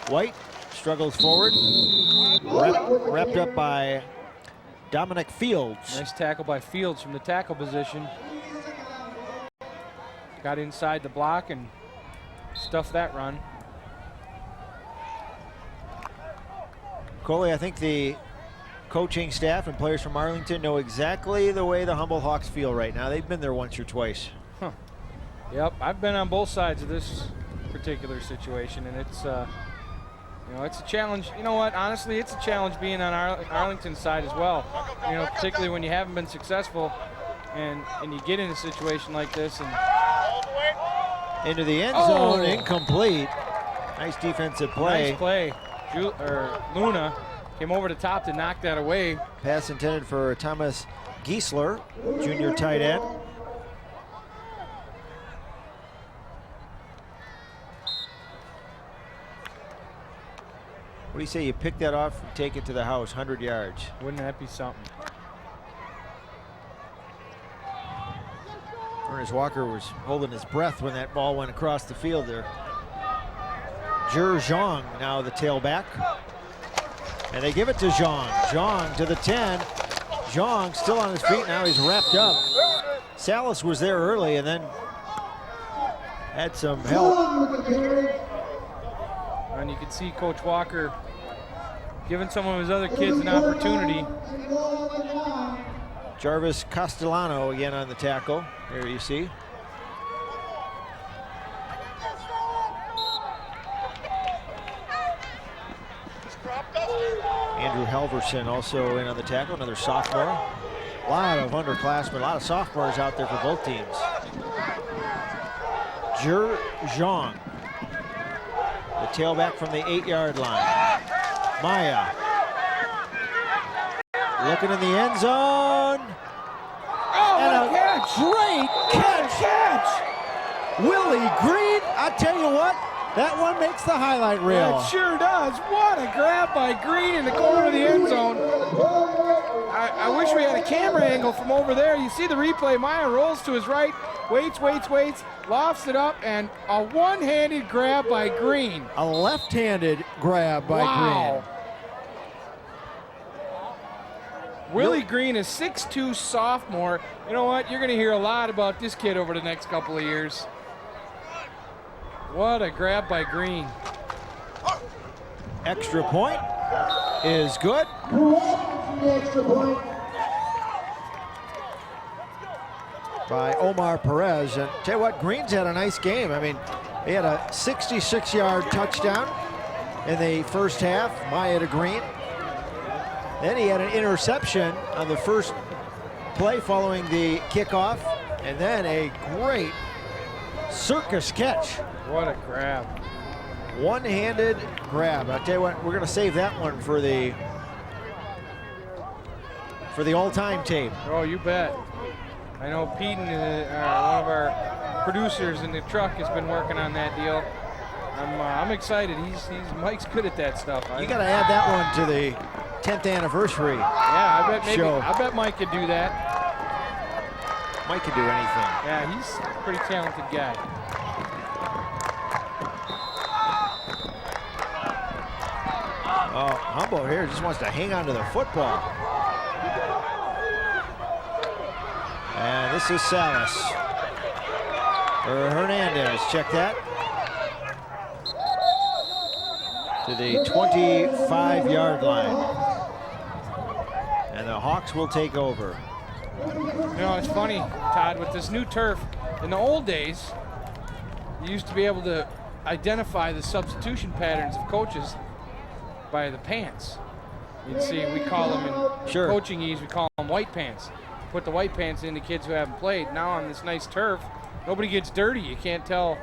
White struggles forward. Wrapped up by Dominic Fields. Nice tackle by Fields from the tackle position. Got inside the block and stuffed that run. Coley, I think the coaching staff and players from Arlington know exactly the way the Humboldt Hawks feel right now. They've been there once or twice. Huh. Yep, I've been on both sides of this particular situation, and it's you know, it's a challenge. You know what? Honestly, it's a challenge being on Arlington's side as well. You know, particularly when you haven't been successful, and you get in a situation like this and into the end zone, incomplete. Nice defensive play. Nice play. Luna came over the top to knock that away. Pass intended for Thomas Giesler, junior tight end. What do you say you pick that off and take it to the house, 100 yards? Wouldn't that be something? Ernest Walker was holding his breath when that ball went across the field there. Zhang now the tailback. And they give it to Zhang. Zhang to the 10. Zhang still on his feet now, he's wrapped up. Salas was there early and then had some help. And you can see Coach Walker giving some of his other kids an opportunity. Jarvis Castellano again on the tackle. There you see. Andrew Halverson also in on the tackle, another sophomore. A lot of underclassmen, a lot of sophomores out there for both teams. Zhang, the tailback from the 8-yard line. Maya, looking in the end zone. Oh, and what a catch! Great catch! Willie Green, I tell you what, that one makes the highlight reel. It sure does. What a grab by Green in the corner of the end zone. I wish we had a camera angle from over there. You see the replay. Maya rolls to his right, waits, lofts it up, and a one-handed grab by Green. A left-handed grab by Green. Willie Green is 6'2" sophomore. You know what? You're going to hear a lot about this kid over the next couple of years. What a grab by Green. Extra point is good. Extra point. By Omar Perez. And tell you what, Green's had a nice game. I mean, he had a 66-yard touchdown in the first half, Maya to Green. Then he had an interception on the first play following the kickoff, and then a great circus catch. What a grab. One-handed grab. I'll tell you what, we're going to save that one for the all-time tape. Oh, you bet. I know Pete, one of our producers in the truck, has been working on that deal. I'm excited. Mike's good at that stuff. You got to add that one to the 10th anniversary. Yeah, show. I bet Mike could do that. Mike could do anything. Yeah, he's a pretty talented guy. Oh, Humboldt here just wants to hang on to the football. And this is Salas. Or Hernandez, check that. to the 25-yard line. And the Hawks will take over. You know, it's funny, Todd, with this new turf, in the old days, you used to be able to identify the substitution patterns of coaches by the pants. You'd see, we call them in coaching ease, we call them white pants. Put the white pants into kids who haven't played. Now on this nice turf, nobody gets dirty. You can't tell.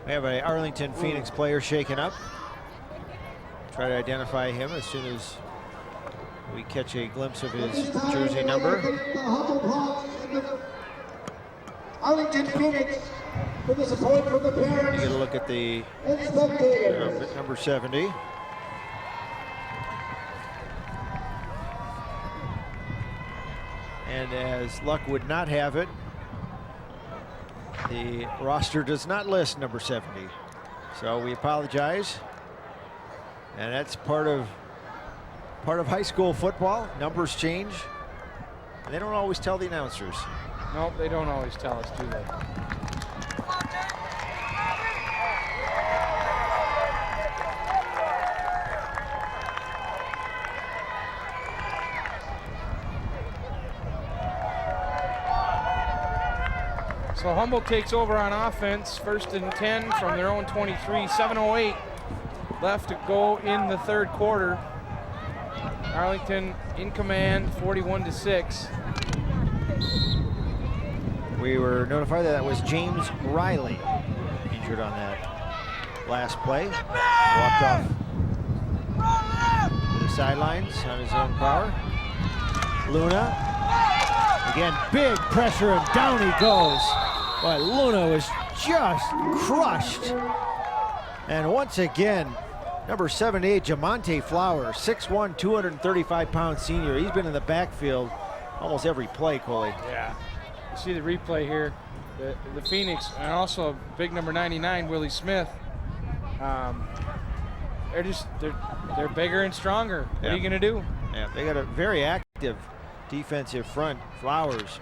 We have an Arlington Phoenix player shaken up. Try to identify him as soon as we catch a glimpse of his jersey number. Arlington Phoenix for the support from the parents. You get a look at the number 70. And as luck would not have it, the roster does not list number 70. So we apologize. And that's part of high school football. Numbers change. And they don't always tell the announcers. Nope, they don't always tell us, do they? So Humboldt takes over on offense, 1st and 10 from their own 23, 7:08 left to go in the third quarter. Arlington in command, 41-6. We were notified that was James Riley injured on that last play. Walked off to the sidelines on his own power. Luna, again, big pressure and down he goes. Boy, Luna was just crushed. And once again, number 78, Jamonte Flowers, 6'1", 235-pound senior. He's been in the backfield almost every play, Coley. Yeah. You see the replay here. The Phoenix, and also big number 99, Willie Smith. They're bigger and stronger. What are you going to do? Yeah, they got a very active defensive front. Flowers.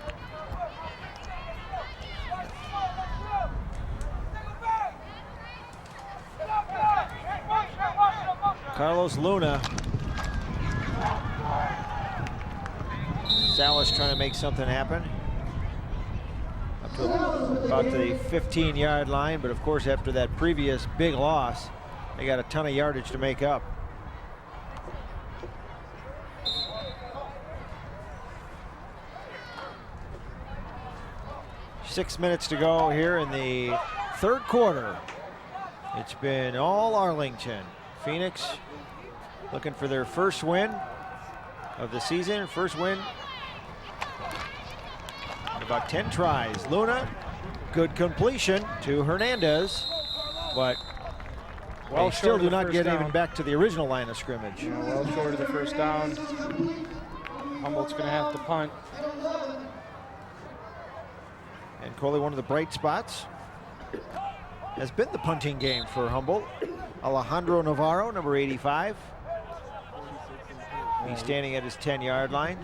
Carlos Luna. Salas trying to make something happen. Up to about the 15-yard line, but of course after that previous big loss, they got a ton of yardage to make up. Six minutes to go here in the third quarter. It's been all Arlington. Phoenix looking for their first win of the season. First win in about 10 tries. Luna, good completion to Hernandez, but they still do not get even back to the original line of scrimmage. Yeah, well short of the first down. Humboldt's going to have to punt. And Coley, one of the bright spots has been the punting game for Humboldt. Alejandro Navarro, number 85. He's standing at his 10-yard line.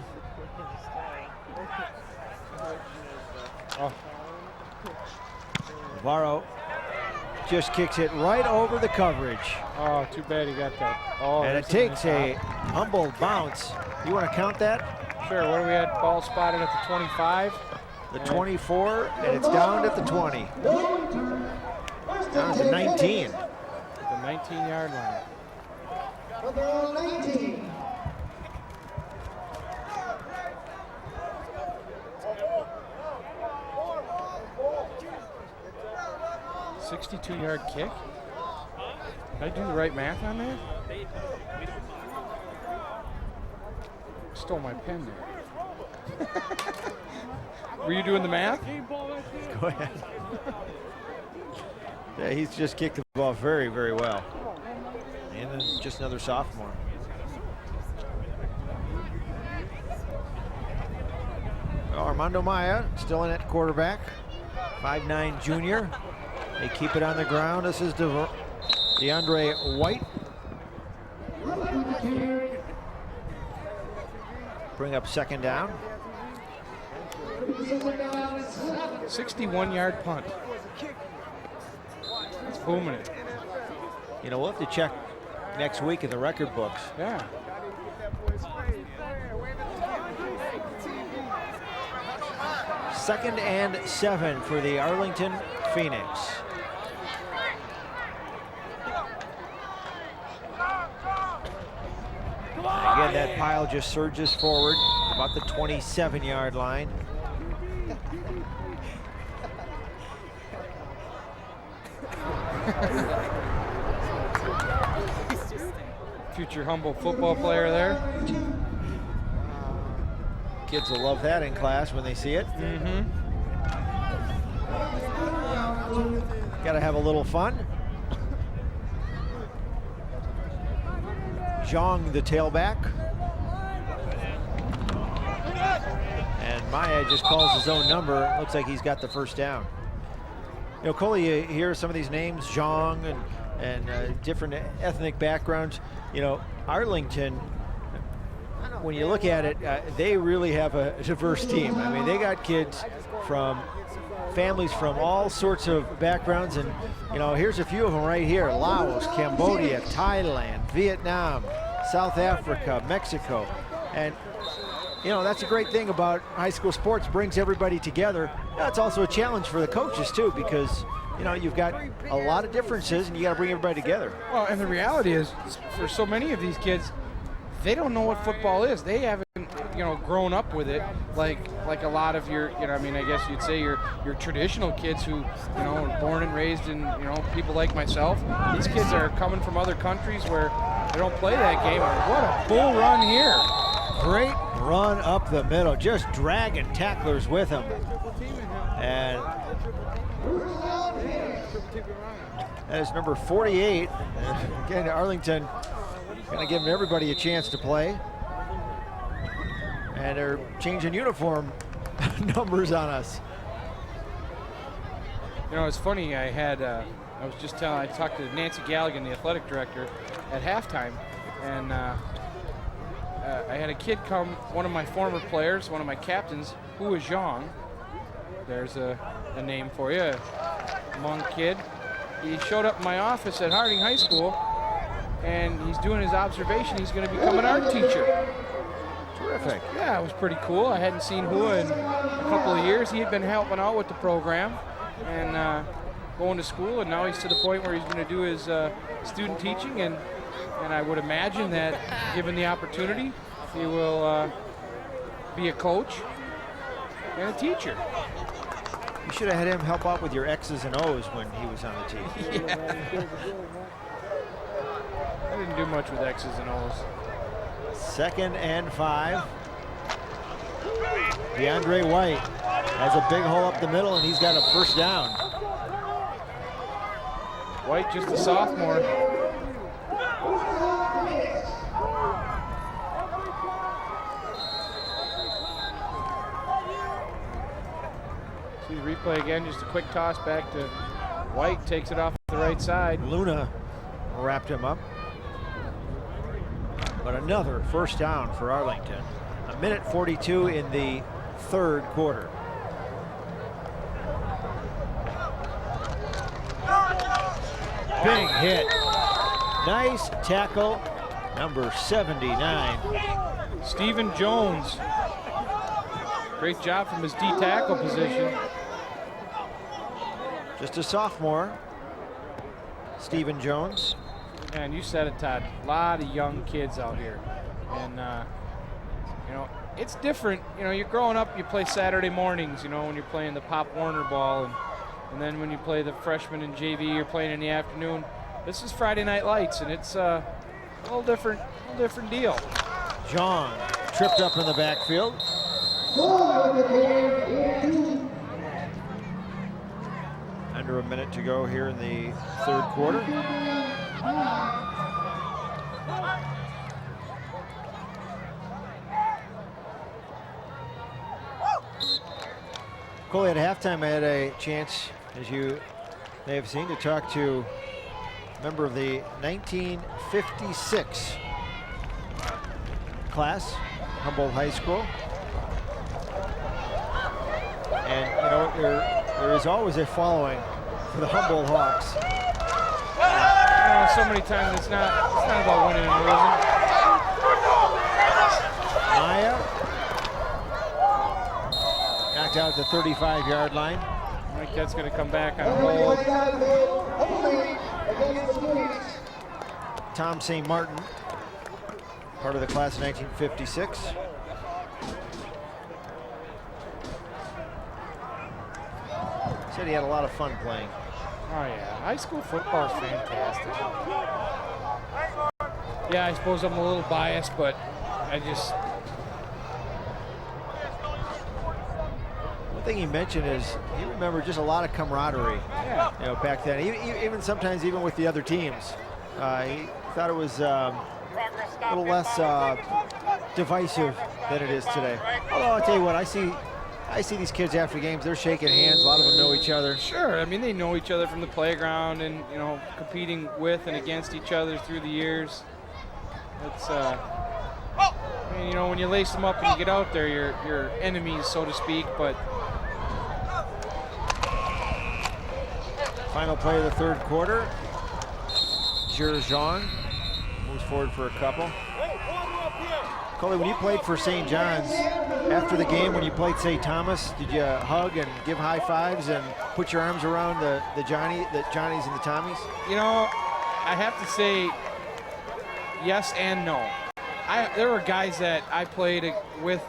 Navarro just kicks it right over the coverage. Oh, too bad he got that. Oh, and it takes a Humboldt bounce. You want to count that? Sure. What do we have? Ball spotted at the 25. The 24, and it's down at the 20. Down at the 19. The 19-yard line. Number 19. A 62-yard kick? Did I do the right math on that? Stole my pen there. Were you doing the math? Go ahead. Yeah, he's just kicked the ball very, very well. And then just another sophomore. Well, Armando Maya still in at quarterback. 5'9" junior. They keep it on the ground. This is DeAndre White. Bring up second down. 61-yard punt. It's booming it. You know, we'll have to check next week in the record books. Yeah. Second and 7 for the Arlington Phoenix. Again, that pile just surges forward about the 27-yard line. Future Humboldt football player there. Kids will love that in class when they see it. Got to have a little fun. Zhang, the tailback. And Maya just calls his own number. Looks like he's got the first down. You know, Coley, you hear some of these names, Zhang and different ethnic backgrounds. You know, Arlington, when you look at it, they really have a diverse team. I mean, they got kids from families from all sorts of backgrounds, and you know, here's a few of them right here: Laos, Cambodia, Thailand, Vietnam, South Africa, Mexico. And you know, that's a great thing about high school sports, brings everybody together. That's also a challenge for the coaches too, because you know, you've got a lot of differences and you got to bring everybody together. Well, and the reality is, for so many of these kids, they don't know what football is. They haven't, you know, grown up with it like a lot of your, you know, I mean, I guess you'd say your traditional kids who, you know, were born and raised in, you know, people like myself. These kids are coming from other countries where they don't play that game. What a bull run here. Great run up the middle, just dragging tacklers with him. And that is number 48. Again, Arlington going to give everybody a chance to play. And they're changing uniform numbers on us. You know, it's funny, I talked to Nancy Galligan, the athletic director, at halftime, and I had a kid come, one of my former players, one of my captains, who was Zhang. There's a name for you, a Hmong kid. He showed up in my office at Harding High School, and he's doing his observation. He's going to become an art teacher. Terrific. Yeah, it was pretty cool. I hadn't seen Hua in a couple of years. He had been helping out with the program and going to school, and now he's to the point where he's going to do his student teaching, and I would imagine that, given the opportunity, he will be a coach and a teacher. You should have had him help out with your X's and O's when he was on the team. Yeah. I didn't do much with X's and O's. Second and 5. DeAndre White has a big hole up the middle, and he's got a first down. White, just a sophomore. See the replay again, just a quick toss back to White, takes it off the right side. Luna wrapped him up. But another first down for Arlington. 1:42 in the third quarter. Big hit. Nice tackle, number 79. Stephen Jones. Great job from his D tackle position. Just a sophomore, Stephen Jones. And you said it, Todd. A lot of young kids out here, and you know, it's different. You know, you're growing up, you play Saturday mornings. You know, when you're playing the Pop Warner ball, and then when you play the freshman in JV, you're playing in the afternoon. This is Friday Night Lights, and it's a little different deal. John tripped up in the backfield. Under a minute to go here in the third quarter. Coley, at halftime, I had a chance, as you may have seen, to talk to a member of the 1956 class, Humboldt High School. And, you know, there is always a following for the Humboldt Hawks. You know, so many times it's not about winning and losing. Maya knocked out at the 35-yard line. I think that's going to come back on a hold. Tom St. Martin, part of the class of 1956. Said he had a lot of fun playing. Oh yeah, high school football is fantastic. Yeah, I suppose I'm a little biased, but I just... One thing he mentioned is he remembered just a lot of camaraderie. Yeah. You know, back then, even sometimes even with the other teams. He thought it was a little less divisive than it is today. Although I'll tell you what, I see these kids after games, they're shaking hands. A lot of them know each other. Sure, I mean, they know each other from the playground and, you know, competing with and against each other through the years. It's, I mean, you know, when you lace them up and you get out there, you're enemies, so to speak, but... Final play of the third quarter. Jean moves forward for a couple. Coley, when you played for St. John's, after the game, when you played St. Thomas, did you hug and give high fives and put your arms around the Johnnies and the Tommies? You know, I have to say yes and no. There were guys that I played with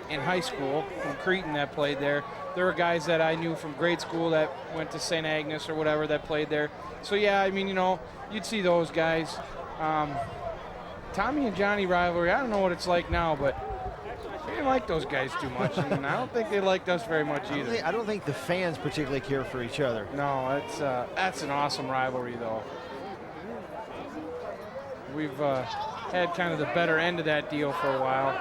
in high school from Cretin that played there. There were guys that I knew from grade school that went to St. Agnes or whatever that played there. So yeah, I mean, you know, you'd see those guys. Tommy and Johnny rivalry, I don't know what it's like now, but we didn't like those guys too much, and I don't think they liked us very much either. I don't think the fans particularly care for each other. No, that's an awesome rivalry, though. We've had kind of the better end of that deal for a while.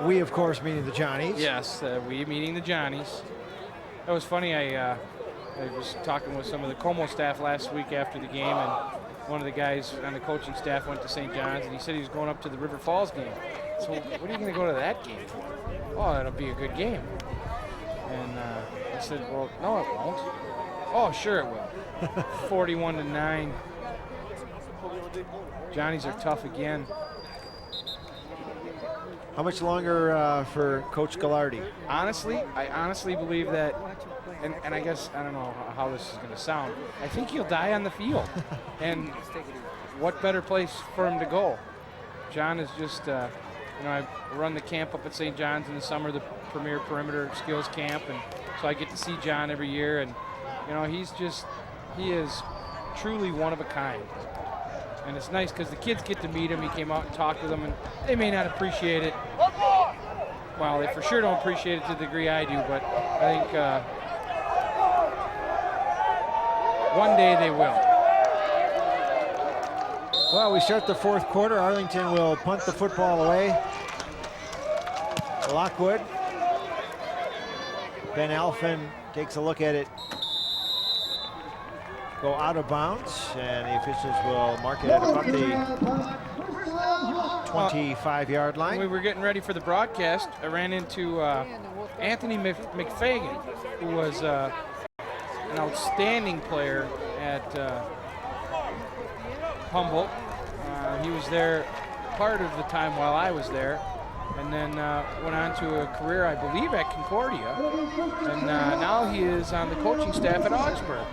We, of course, meaning the Johnnies. Yes, we meaning the Johnnies. That was funny. I was talking with some of the Como staff last week after the game, and one of the guys on the coaching staff went to St. John's, and he said he was going up to the River Falls game. So what are you going to go to that game for? Oh, that'll be a good game. And I said, well, no, it won't. Oh, sure it will. 41-9. Johnnies are tough again. How much longer for Coach Gallardi? Honestly, I honestly believe that, and I guess, I don't know how this is going to sound, I think he'll die on the field. And what better place for him to go? John is just, you know, I run the camp up at St. John's in the summer, the premier perimeter skills camp, and so I get to see John every year, and, you know, he is truly one of a kind. And it's nice because the kids get to meet him. He came out and talked with them, and they may not appreciate it. Well, they for sure don't appreciate it to the degree I do, but I think one day they will. Well, we start the fourth quarter. Arlington will punt the football away. Lockwood. Ben Alphen takes a look at it. Go out of bounds, and the officials will mark it at about the 25-yard line. When we were getting ready for the broadcast, I ran into Anthony McFagan, who was an outstanding player at Humboldt. He was there part of the time while I was there, and then went on to a career, I believe, at Concordia. And now he is on the coaching staff at Augsburg.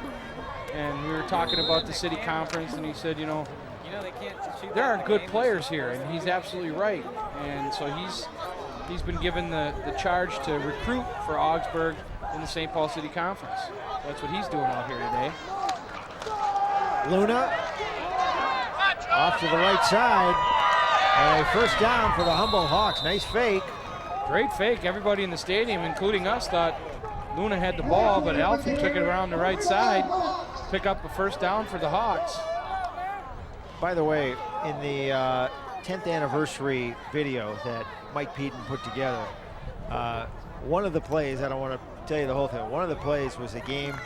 And we were talking about the city conference, and he said, you know, there are good players here, and he's absolutely right. And so he's been given the charge to recruit for Augsburg in the St. Paul City Conference. That's what he's doing out here today. Luna off to the right side, and a first down for the Humboldt Hawks. Nice fake. Great fake. Everybody in the stadium, including us, thought Luna had the ball, but Alphen took it around the right side. Pick up a first down for the Hawks. By the way, in the 10th anniversary video that Mike Peden put together, one of the plays, I don't want to tell you the whole thing, one of the plays was a game,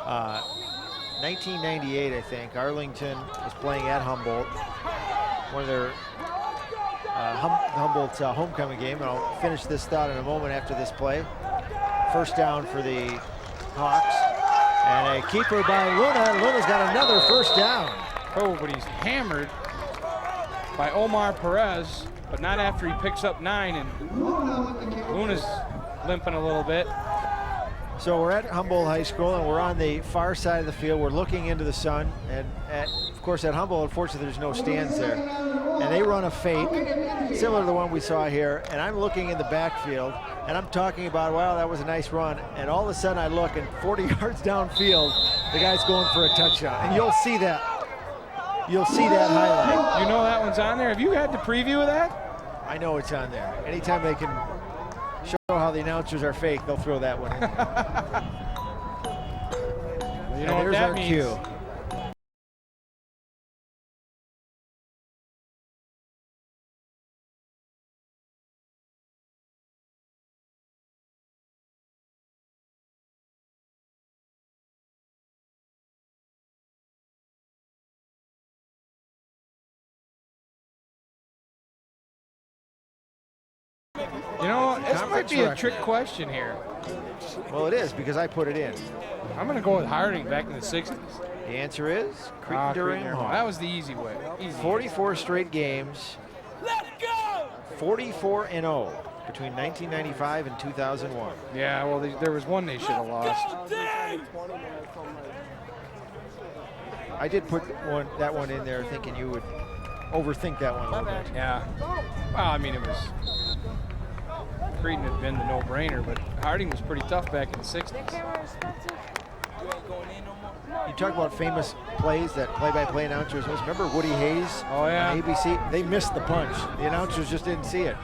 1998, I think. Arlington was playing at Humboldt, one of their Humboldt's homecoming game, and I'll finish this thought in a moment after this play. First down for the Hawks. And a keeper by Luna. Luna's got another first down. Oh, but he's hammered by Omar Perez, but not after he picks up 9, and Luna's limping a little bit. So we're at Humboldt High School, and we're on the far side of the field. We're looking into the sun, and of course at Humboldt, unfortunately, there's no stands there. And they run a fake, similar to the one we saw here, and I'm looking in the backfield, and I'm talking about, wow, that was a nice run, and all of a sudden I look, and 40 yards downfield, the guy's going for a touchdown, and you'll see that. You'll see that highlight. You know that one's on there? Have you had the preview of that? I know it's on there. Anytime they can show how the announcers are fake, they'll throw that one in. You know what there's that our means. cue. You know, this might be a trick question here. Well, it is, because I put it in. I'm going to go with Harding back in the 60s. The answer is Cretin-Derham Hall. That was the easy way. Easy. 44 straight games. Let's go! 44-0 between 1995 and 2001. Yeah, well, there was one they should have lost. I did put that one in there thinking you would overthink that one a little bit. Yeah. Well, I mean, it was... Cretin had been the no-brainer, but Harding was pretty tough back in the 60s. You talk about famous plays that play-by-play announcers miss. Remember Woody Hayes on ABC? They missed the punch. The announcers just didn't see it.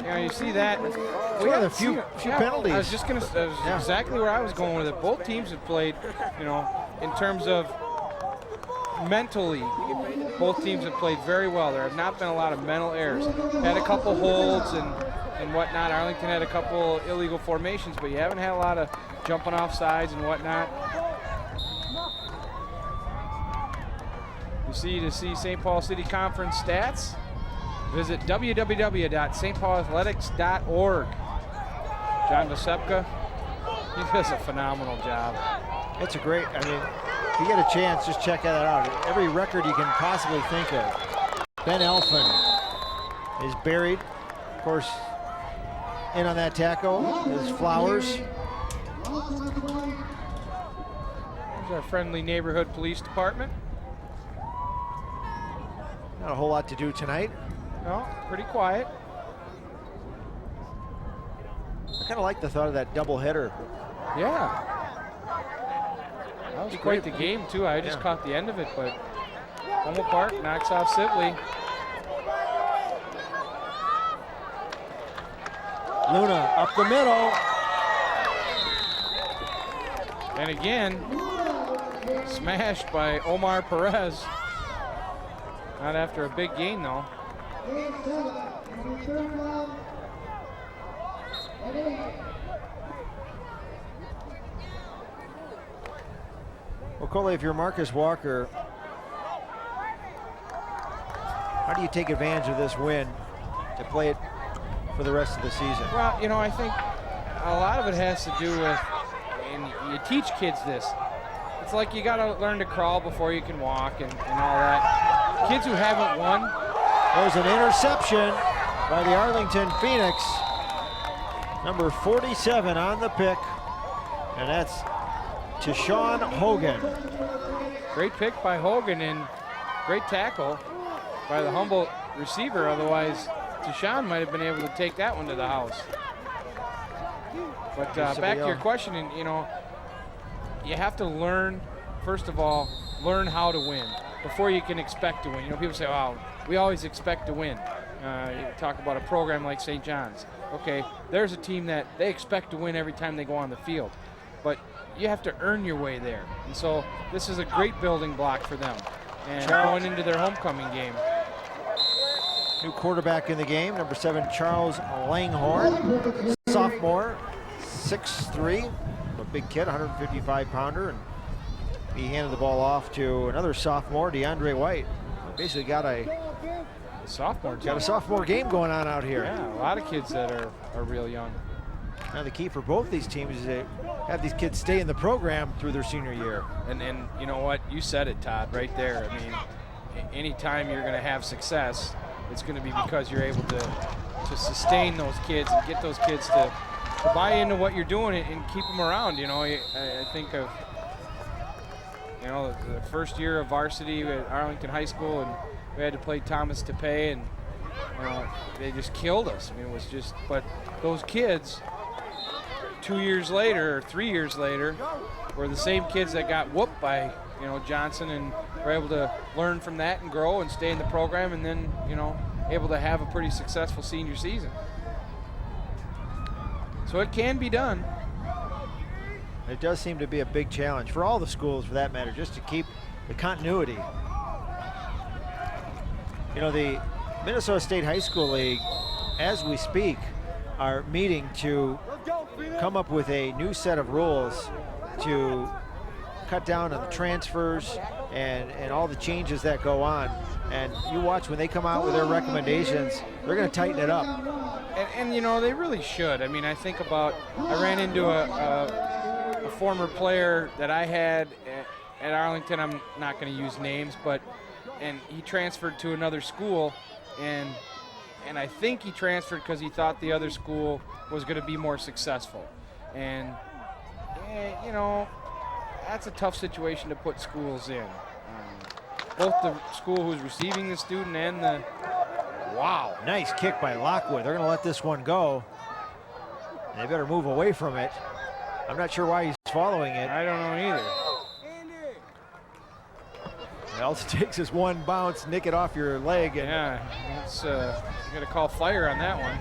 Yeah, you see that. We had a few penalties. I was just going to, exactly where I was going with it. Both teams have played, you know, in terms of mentally, both teams have played very well. There have not been a lot of mental errors. Had a couple holds and whatnot. Arlington had a couple illegal formations, but you haven't had a lot of jumping off sides and whatnot. To see St. Paul City Conference stats, visit www.stpaulathletics.org. John Vasepka, he does a phenomenal job. It's a great, I mean, if you get a chance, just check that out. Every record you can possibly think of. Ben Elfin is buried, of course, in on that tackle is Flowers. There's our friendly neighborhood police department. Not a whole lot to do tonight. No, pretty quiet. I kind of like the thought of that doubleheader. Yeah. That was quite the game, too. I just caught the end of it, but Humboldt Park knocks off Sibley. Luna up the middle. And again, smashed by Omar Perez. Not after a big gain, though. Well, Coley, if you're Marcus Walker, how do you take advantage of this win to play it for the rest of the season? Well, you know, I think a lot of it has to do with, and you teach kids this, it's like you got to learn to crawl before you can walk and all that. Kids who haven't won. There's an interception by the Arlington Phoenix. Number 47 on the pick, and that's Tishawn Hogan. Great pick by Hogan and great tackle by the Humboldt receiver. Otherwise, Tishawn might have been able to take that one to the house. But back to your question, and you know, you have to learn, first of all, learn how to win before you can expect to win. You know, people say, "Oh, we always expect to win." You talk about a program like St. John's. Okay, there's a team that they expect to win every time they go on the field, but you have to earn your way there. And so this is a great building block for them. And going into their homecoming game. New quarterback in the game, number 7, Charles Langhorn, sophomore, 6'3", a big kid, 155-pounder, and he handed the ball off to another sophomore, DeAndre White. Basically got a sophomore game going on out here. Yeah, a lot of kids that are real young. Now the key for both these teams is to have these kids stay in the program through their senior year. And you know what? You said it, Todd, right there. I mean, anytime you're going to have success, it's going to be because you're able to sustain those kids and get those kids to buy into what you're doing and keep them around. You know, I think of, you know, the first year of varsity at Arlington High School, and we had to play Thomas Tepe, and they just killed us. I mean, it was just, but those kids 2 years later or 3 years later were the same kids that got whooped by, you know, Johnson, and were able to learn from that and grow and stay in the program, and then, you know, able to have a pretty successful senior season. So it can be done. It does seem to be a big challenge for all the schools, for that matter, just to keep the continuity. You know, the Minnesota State High School League, as we speak, are meeting to come up with a new set of rules to cut down on the transfers and all the changes that go on. And you watch when they come out with their recommendations, they're going to tighten it up. And you know, they really should. I mean, I think about, I ran into a former player that I had at Arlington. I'm not going to use names, and he transferred to another school, and I think he transferred because he thought the other school was going to be more successful. And you know, that's a tough situation to put schools in. Both the school who's receiving the student and the, wow, nice kick by Lockwood. They're going to let this one go. They better move away from it. I'm not sure why he's following it. I don't know either. All it takes is one bounce, nick it off your leg. And yeah, it's, you got to call fire on that one.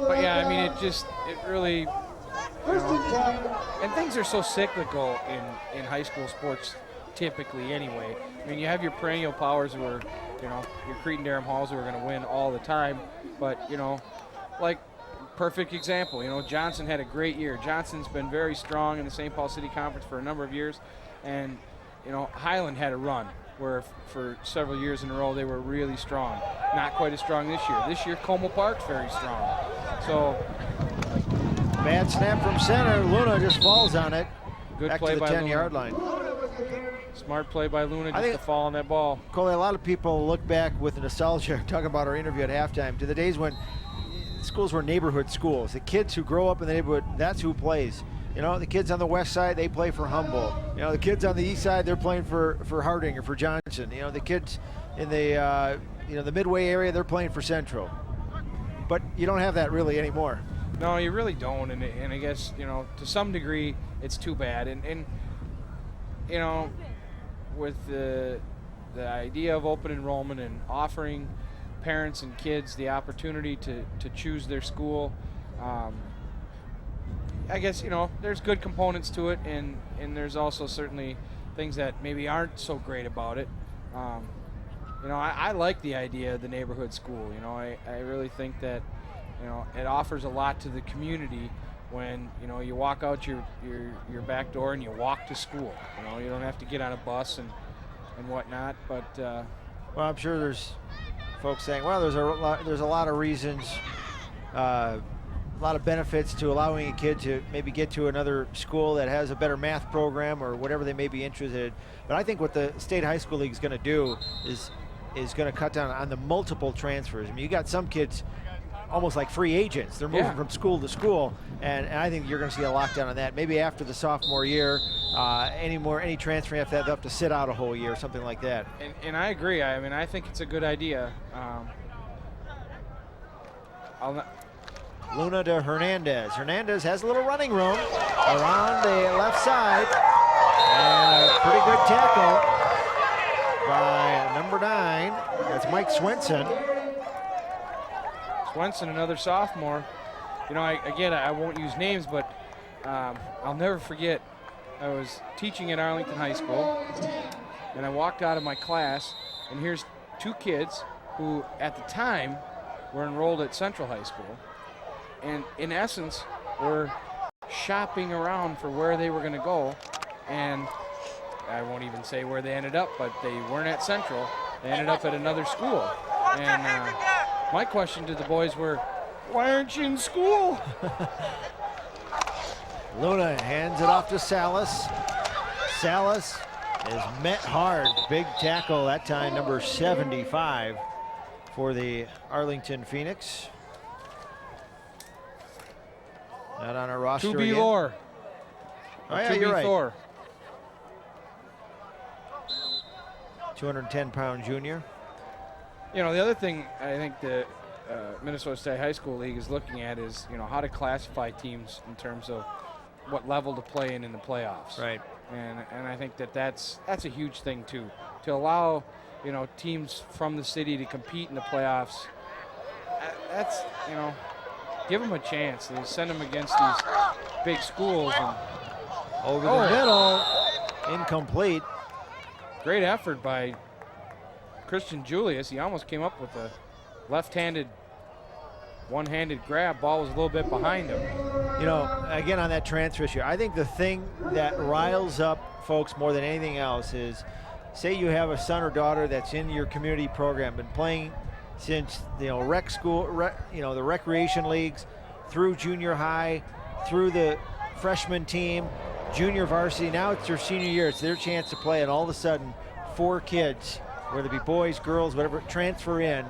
But yeah, I mean, it really, you know, and things are so cyclical in high school sports typically anyway. I mean, you have your perennial powers who are, you know, your Cretin-Derham Halls who are going to win all the time. But, you know, like, perfect example, you know, Johnson had a great year. Johnson's been very strong in the St. Paul City Conference for a number of years. And, you know, Highland had a run where for several years in a row they were really strong. Not quite as strong this year. This year, Como Park's very strong. So, bad snap from center. Luna just falls on it. Good back play to the by 10-yard line. Smart play by Luna just to fall on that ball. Coley, a lot of people look back with nostalgia, talking about our interview at halftime, to the days when schools were neighborhood schools. The kids who grow up in the neighborhood, that's who plays. You know, the kids on the west side, they play for Humboldt. You know, the kids on the east side, they're playing for Harding or for Johnson. You know, the kids in the the Midway area, they're playing for Central. But you don't have that really anymore. No, you really don't, and I guess, you know, to some degree, it's too bad. And you know, with the idea of open enrollment and offering parents and kids the opportunity to choose their school, I guess, you know, there's good components to it, and there's also certainly things that maybe aren't so great about it. You know, I like the idea of the neighborhood school. You know, I really think that, you know, it offers a lot to the community when, you know, you walk out your back door and you walk to school. You know, you don't have to get on a bus and whatnot. But well, I'm sure there's folks saying, well, there's a lot of reasons, a lot of benefits to allowing a kid to maybe get to another school that has a better math program or whatever they may be interested in. But I think what the State High School League is going to do is going to cut down on the multiple transfers. I mean, you got some kids almost like free agents. They're moving from school to school, and I think you're going to see a lockdown on that. Maybe after the sophomore year, any transfer after that, they'll have to sit out a whole year, something like that. And I agree. I mean, I think it's a good idea. Luna to Hernandez. Hernandez has a little running room around the left side, and a pretty good tackle by number 9. That's Mike Swenson. Swenson, another sophomore. You know, I won't use names, but I'll never forget, I was teaching at Arlington High School, and I walked out of my class, and here's 2 kids who, at the time, were enrolled at Central High School, and in essence, were shopping around for where they were going to go, and I won't even say where they ended up, but they weren't at Central. They ended up at another school. And my question to the boys were, Why aren't you in school? Luna hands it off to Salas. Salas is met hard. Big tackle that time, number 75 for the Arlington Phoenix. Not on our roster To be again. Lore. Oh, yeah, you're right. 210-pound junior. You know, the other thing I think the Minnesota State High School League is looking at is, you know, how to classify teams in terms of what level to play in the playoffs. Right. And I think that's a huge thing too, to allow, you know, teams from the city to compete in the playoffs. That's, you know, give them a chance. They send them against these big schools. And over the middle, incomplete. Great effort by Christian Julius. He almost came up with a left-handed, one-handed grab. Ball was a little bit behind him. You know, again on that transfer issue, I think the thing that riles up folks more than anything else is, say you have a son or daughter that's in your community program, been playing since, you know, rec school, you know, the recreation leagues, through junior high, through the freshman team, junior varsity. Now it's their senior year. It's their chance to play, and all of a sudden, 4 kids, whether it be boys, girls, whatever, transfer in,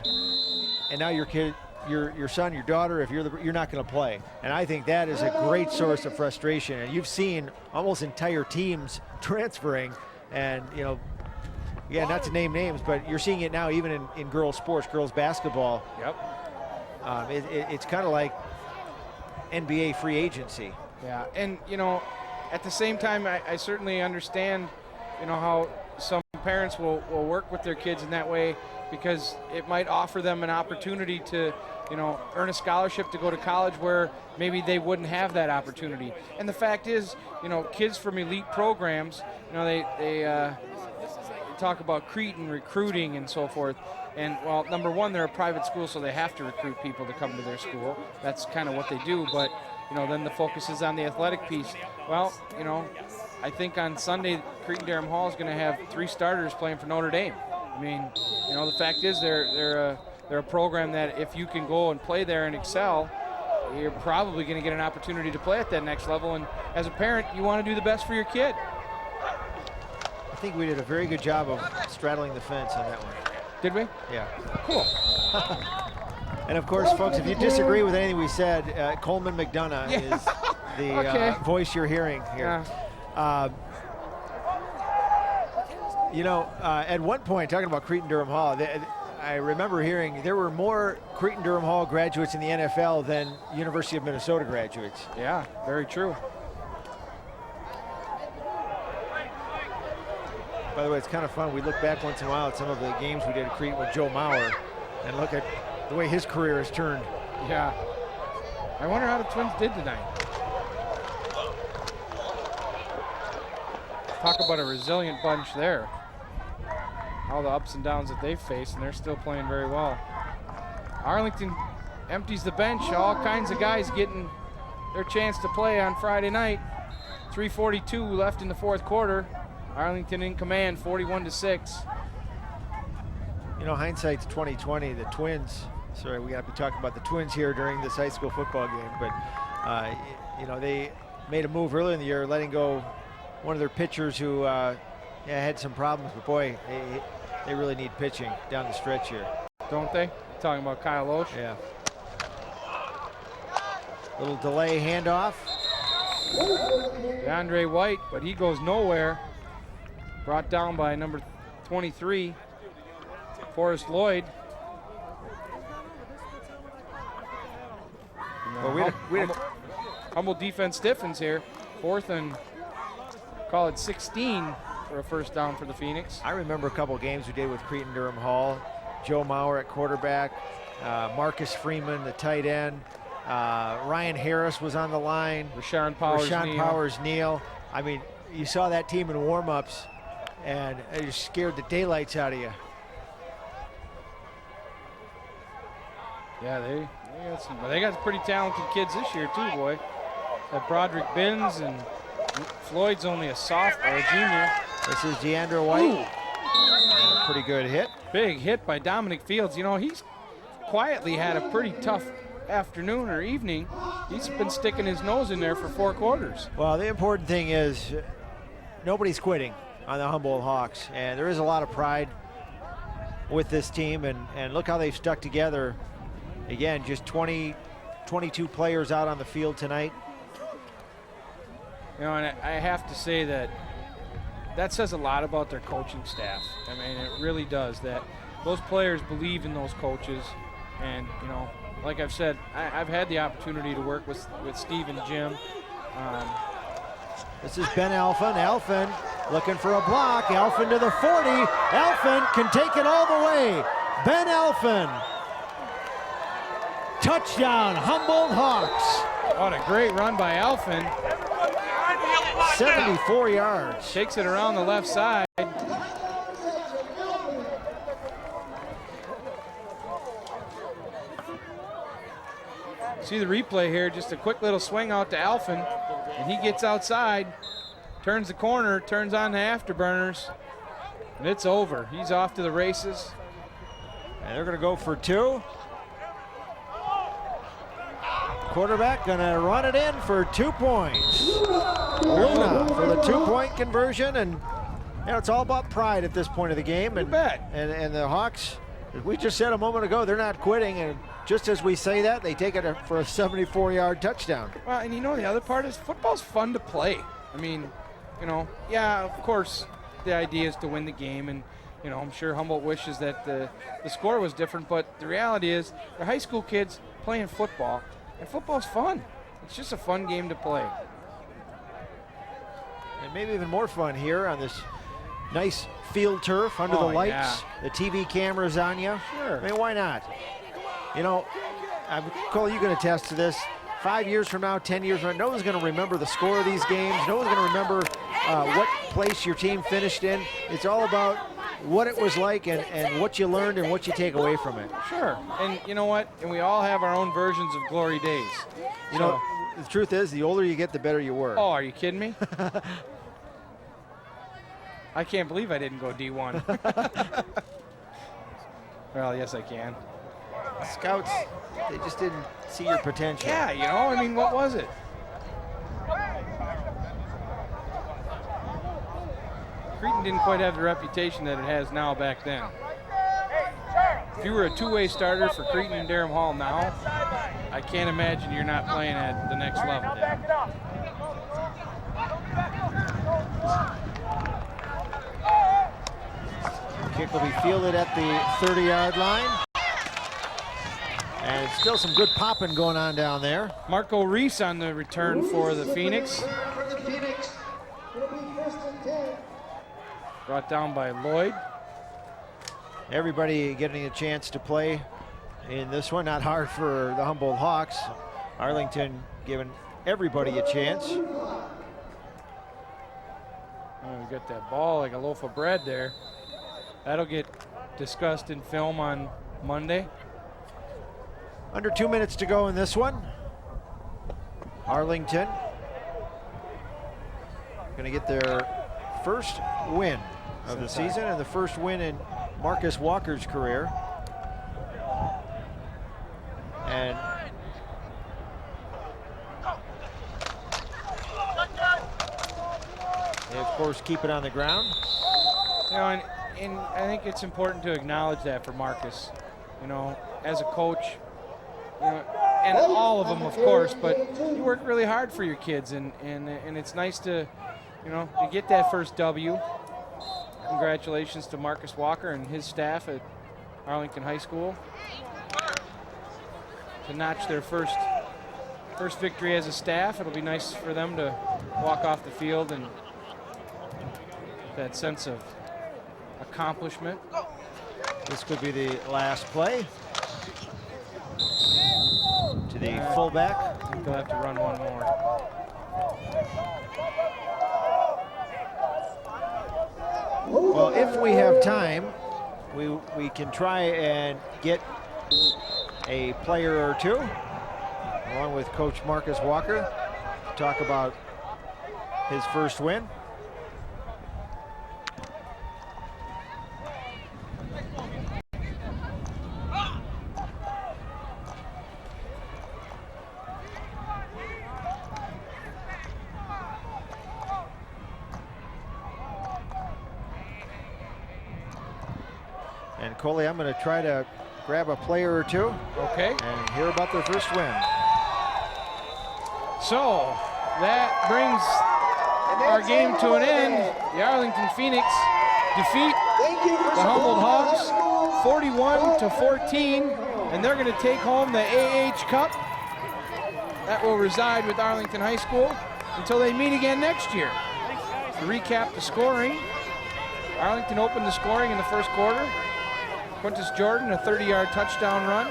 and now your kid, your son, your daughter, if you're not going to play. And I think that is a great source of frustration. And you've seen almost entire teams transferring, and, you know, yeah, not to name names, but you're seeing it now even in girls sports, girls basketball. Yep. It's kind of like NBA free agency. Yeah, and, you know, at the same time, I certainly understand, you know, how some parents will work with their kids in that way, because it might offer them an opportunity to, you know, earn a scholarship to go to college where maybe they wouldn't have that opportunity. And the fact is, you know, kids from elite programs, you know, they talk about Cretan recruiting and so forth. And, well, number one, they're a private school, so they have to recruit people to come to their school. That's kind of what they do. But, you know, then the focus is on the athletic piece. Well, you know, I think on Sunday, Cretan-Derham Hall is going to have 3 starters playing for Notre Dame. I mean, you know, the fact is they're a program that if you can go and play there and excel, you're probably going to get an opportunity to play at that next level. And as a parent, you want to do the best for your kid. I think we did a very good job of straddling the fence on that one. Did we? Yeah. Cool. And of course, folks, if you disagree with anything we said, Coleman McDonough is the voice you're hearing here. Yeah. You know, at one point, talking about Cretan-Derham Hall, I remember hearing there were more Cretan-Derham Hall graduates in the NFL than University of Minnesota graduates. Yeah, very true. By the way, it's kind of fun. We look back once in a while at some of the games we did at Cretan with Joe Mauer and look at the way his career has turned. Yeah. I wonder how the Twins did tonight. Talk about a resilient bunch there. All the ups and downs that they've faced, and they're still playing very well. Arlington empties the bench. All kinds of guys getting their chance to play on Friday night. 3:42 left in the 4th quarter. Arlington in command, 41-6. You know, hindsight's 2020. The Twins. Sorry, we got to be talking about the Twins here during this high school football game, but you know, they made a move earlier in the year, letting go one of their pitchers who had some problems. But boy, they really need pitching down the stretch here, don't they? Talking about Kyle Loesch. Yeah. Little delay handoff. DeAndre White, but he goes nowhere. Brought down by number 23, Forrest Lloyd. Well, Humboldt defense stiffens here. 4th and call it 16 for a first down for the Phoenix. I remember a couple of games we did with Cretan-Derham Hall. Joe Mauer at quarterback, Marcus Freeman, the tight end. Ryan Harris was on the line. Rashawn Powers-Neal. I mean, you saw that team in warm-ups, and it just scared the daylights out of you. Yeah, they got some pretty talented kids this year too, boy. That Broderick Binns, and Floyd's only a sophomore, a junior. This is DeAndre White. Pretty good hit. Big hit by Dominic Fields. You know, he's quietly had a pretty tough afternoon or evening, he's been sticking his nose in there for 4 quarters. Well, the important thing is nobody's quitting on the Humboldt Hawks, and there is a lot of pride with this team, and look how they've stuck together. Again, just 22 players out on the field tonight. You know, and I have to say that says a lot about their coaching staff. I mean, it really does. That those players believe in those coaches, and you know, like I've said, I've had the opportunity to work with Steve and Jim. This is Ben Alphen. Alphen looking for a block. Alphen to the 40. Alphen can take it all the way. Ben Alphen. Touchdown, Humboldt Hawks. What a great run by Alphen. 74 yards. Takes it around the left side. See the replay here, just a quick little swing out to Alphen, and he gets outside, turns the corner, turns on the afterburners, and it's over. He's off to the races. And they're going to go for 2. Quarterback going to run it in for 2 points. Luna for the 2-point conversion, and you know, it's all about pride at this point of the game. And the Hawks, as we just said a moment ago, they're not quitting, and just as we say that, they take it for a 74-yard touchdown. Well, and you know, the other part is football's fun to play. I mean, you know, yeah, of course, the idea is to win the game, and you know, I'm sure Humboldt wishes that the score was different, but the reality is they're high school kids playing football, and football's fun. It's just a fun game to play. And maybe even more fun here on this nice field turf under the lights. Yeah. The TV cameras on you. Sure. I mean, why not? You know, Coley, you can attest to this. 5 years from now, 10 years from now, no one's going to remember the score of these games. No one's going to remember what place your team finished in. It's all about what it was like and what you learned and what you take away from it. Sure. And you know what? And we all have our own versions of glory days. You know, the truth is, the older you get, the better you were. Oh, are you kidding me? I can't believe I didn't go D1. Well, yes, I can. Scouts, they just didn't see your potential. Yeah, you know, I mean, what was it? Cretin didn't quite have the reputation that it has now back then. If you were a two-way starter for Cretin and Durham Hall now, I can't imagine you're not playing at the next level there. Kick will be fielded at the 30-yard line. And still some good popping going on down there. Marco Reese on the return for the Phoenix. Brought down by Lloyd. Everybody getting a chance to play in this one. Not hard for the Humboldt Hawks. Arlington giving everybody a chance. Oh, we got that ball like a loaf of bread there. That'll get discussed in film on Monday. Under 2 minutes to go in this one. Arlington going to get their first win of the season and the first win in Marcus Walker's career. And they, of course, keep it on the ground. You know, and I think it's important to acknowledge that for Marcus. You know, as a coach, you know, and all of them, of course, but you work really hard for your kids, and it's nice to, you know, to get that first W. Congratulations to Marcus Walker and his staff at Arlington High School to notch their first victory as a staff. It'll be nice for them to walk off the field and that sense of accomplishment. This could be the last play. To the fullback. I think they'll have to run one more. Well, if we have time, we can try and get a player or two, along with Coach Marcus Walker, to talk about his first win. And Coley, I'm going to try to grab a player or two. Okay. And hear about their first win. So that brings our game to an end. The Arlington Phoenix defeat the Humboldt Hogs 41-14, and they're going to take home the AH Cup. That will reside with Arlington High School until they meet again next year. To recap the scoring, Arlington opened the scoring in the first quarter. Quintus Jordan, a 30-yard touchdown run,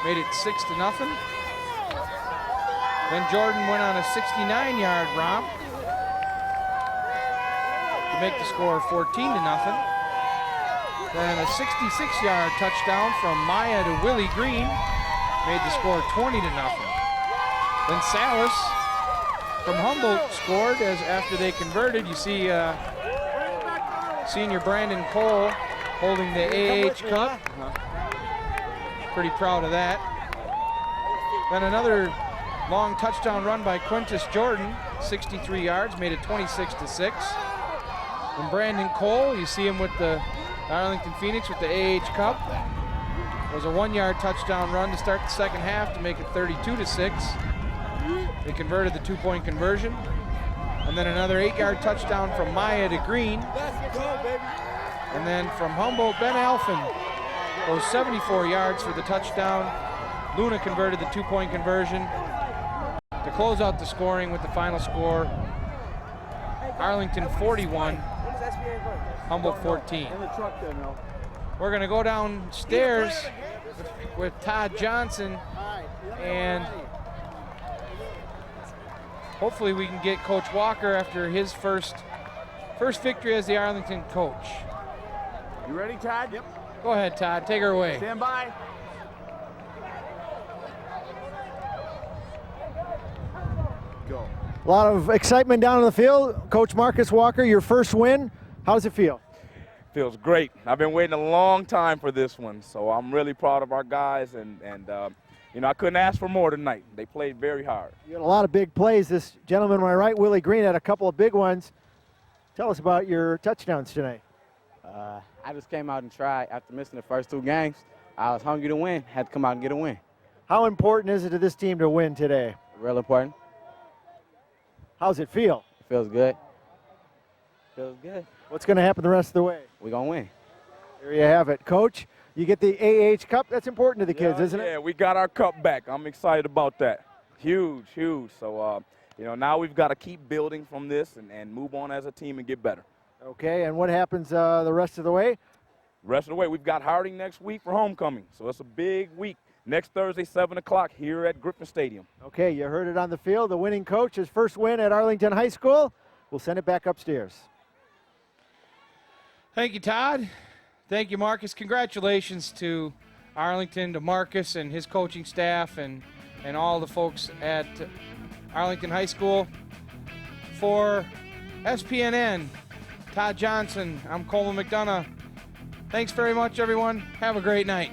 made it 6-0. Then Jordan went on a 69-yard romp to make the score 14-0. Then a 66-yard touchdown from Maya to Willie Green made the score 20-0. Then Salas from Humboldt scored as after they converted. You see senior Brandon Cole holding the AH Cup. Pretty proud of that. Then another long touchdown run by Quintus Jordan, 63 yards, made it 26-6. And Brandon Cole, you see him with the Arlington Phoenix with the AH Cup. It was a 1-yard touchdown run to start the second half to make it 32-6. They converted the 2-point conversion. And then another 8-yard touchdown from Maya to Green. And then from Humboldt, Ben Alphen goes 74 yards for the touchdown. Luna converted the 2-point conversion to close out the scoring with the final score. Arlington 41, Humboldt 14. We're going to go downstairs with Todd Johnson, and hopefully we can get Coach Walker after his first victory as the Arlington coach. You ready, Todd? Yep. Go ahead, Todd. Take her away. Stand by. Go. A lot of excitement down on the field. Coach Marcus Walker, your first win. How does it feel? Feels great. I've been waiting a long time for this one, so I'm really proud of our guys, and you know, I couldn't ask for more tonight. They played very hard. You had a lot of big plays. This gentleman, am I right, Willie Green, had a couple of big ones. Tell us about your touchdowns tonight. I just came out and tried after missing the first 2 games. I was hungry to win, had to come out and get a win. How important is it to this team to win today? Real important. How's it feel? It feels good. Feels good. What's going to happen the rest of the way? We're going to win. There you have it. Coach, you get the AH Cup. That's important to the kids, isn't it? Yeah, we got our cup back. I'm excited about that. Huge, huge. So, you know, now we've got to keep building from this and move on as a team and get better. Okay, and what happens the rest of the way? Rest of the way, we've got Harding next week for homecoming. So it's a big week. Next Thursday, 7 o'clock here at Griffin Stadium. Okay, you heard it on the field. The winning coach, his first win at Arlington High School. We'll send it back upstairs. Thank you, Todd. Thank you, Marcus. Congratulations to Arlington, to Marcus and his coaching staff and all the folks at Arlington High School. For SPNN, Todd Johnson, I'm Coleman McDonough. Thanks very much, everyone. Have a great night.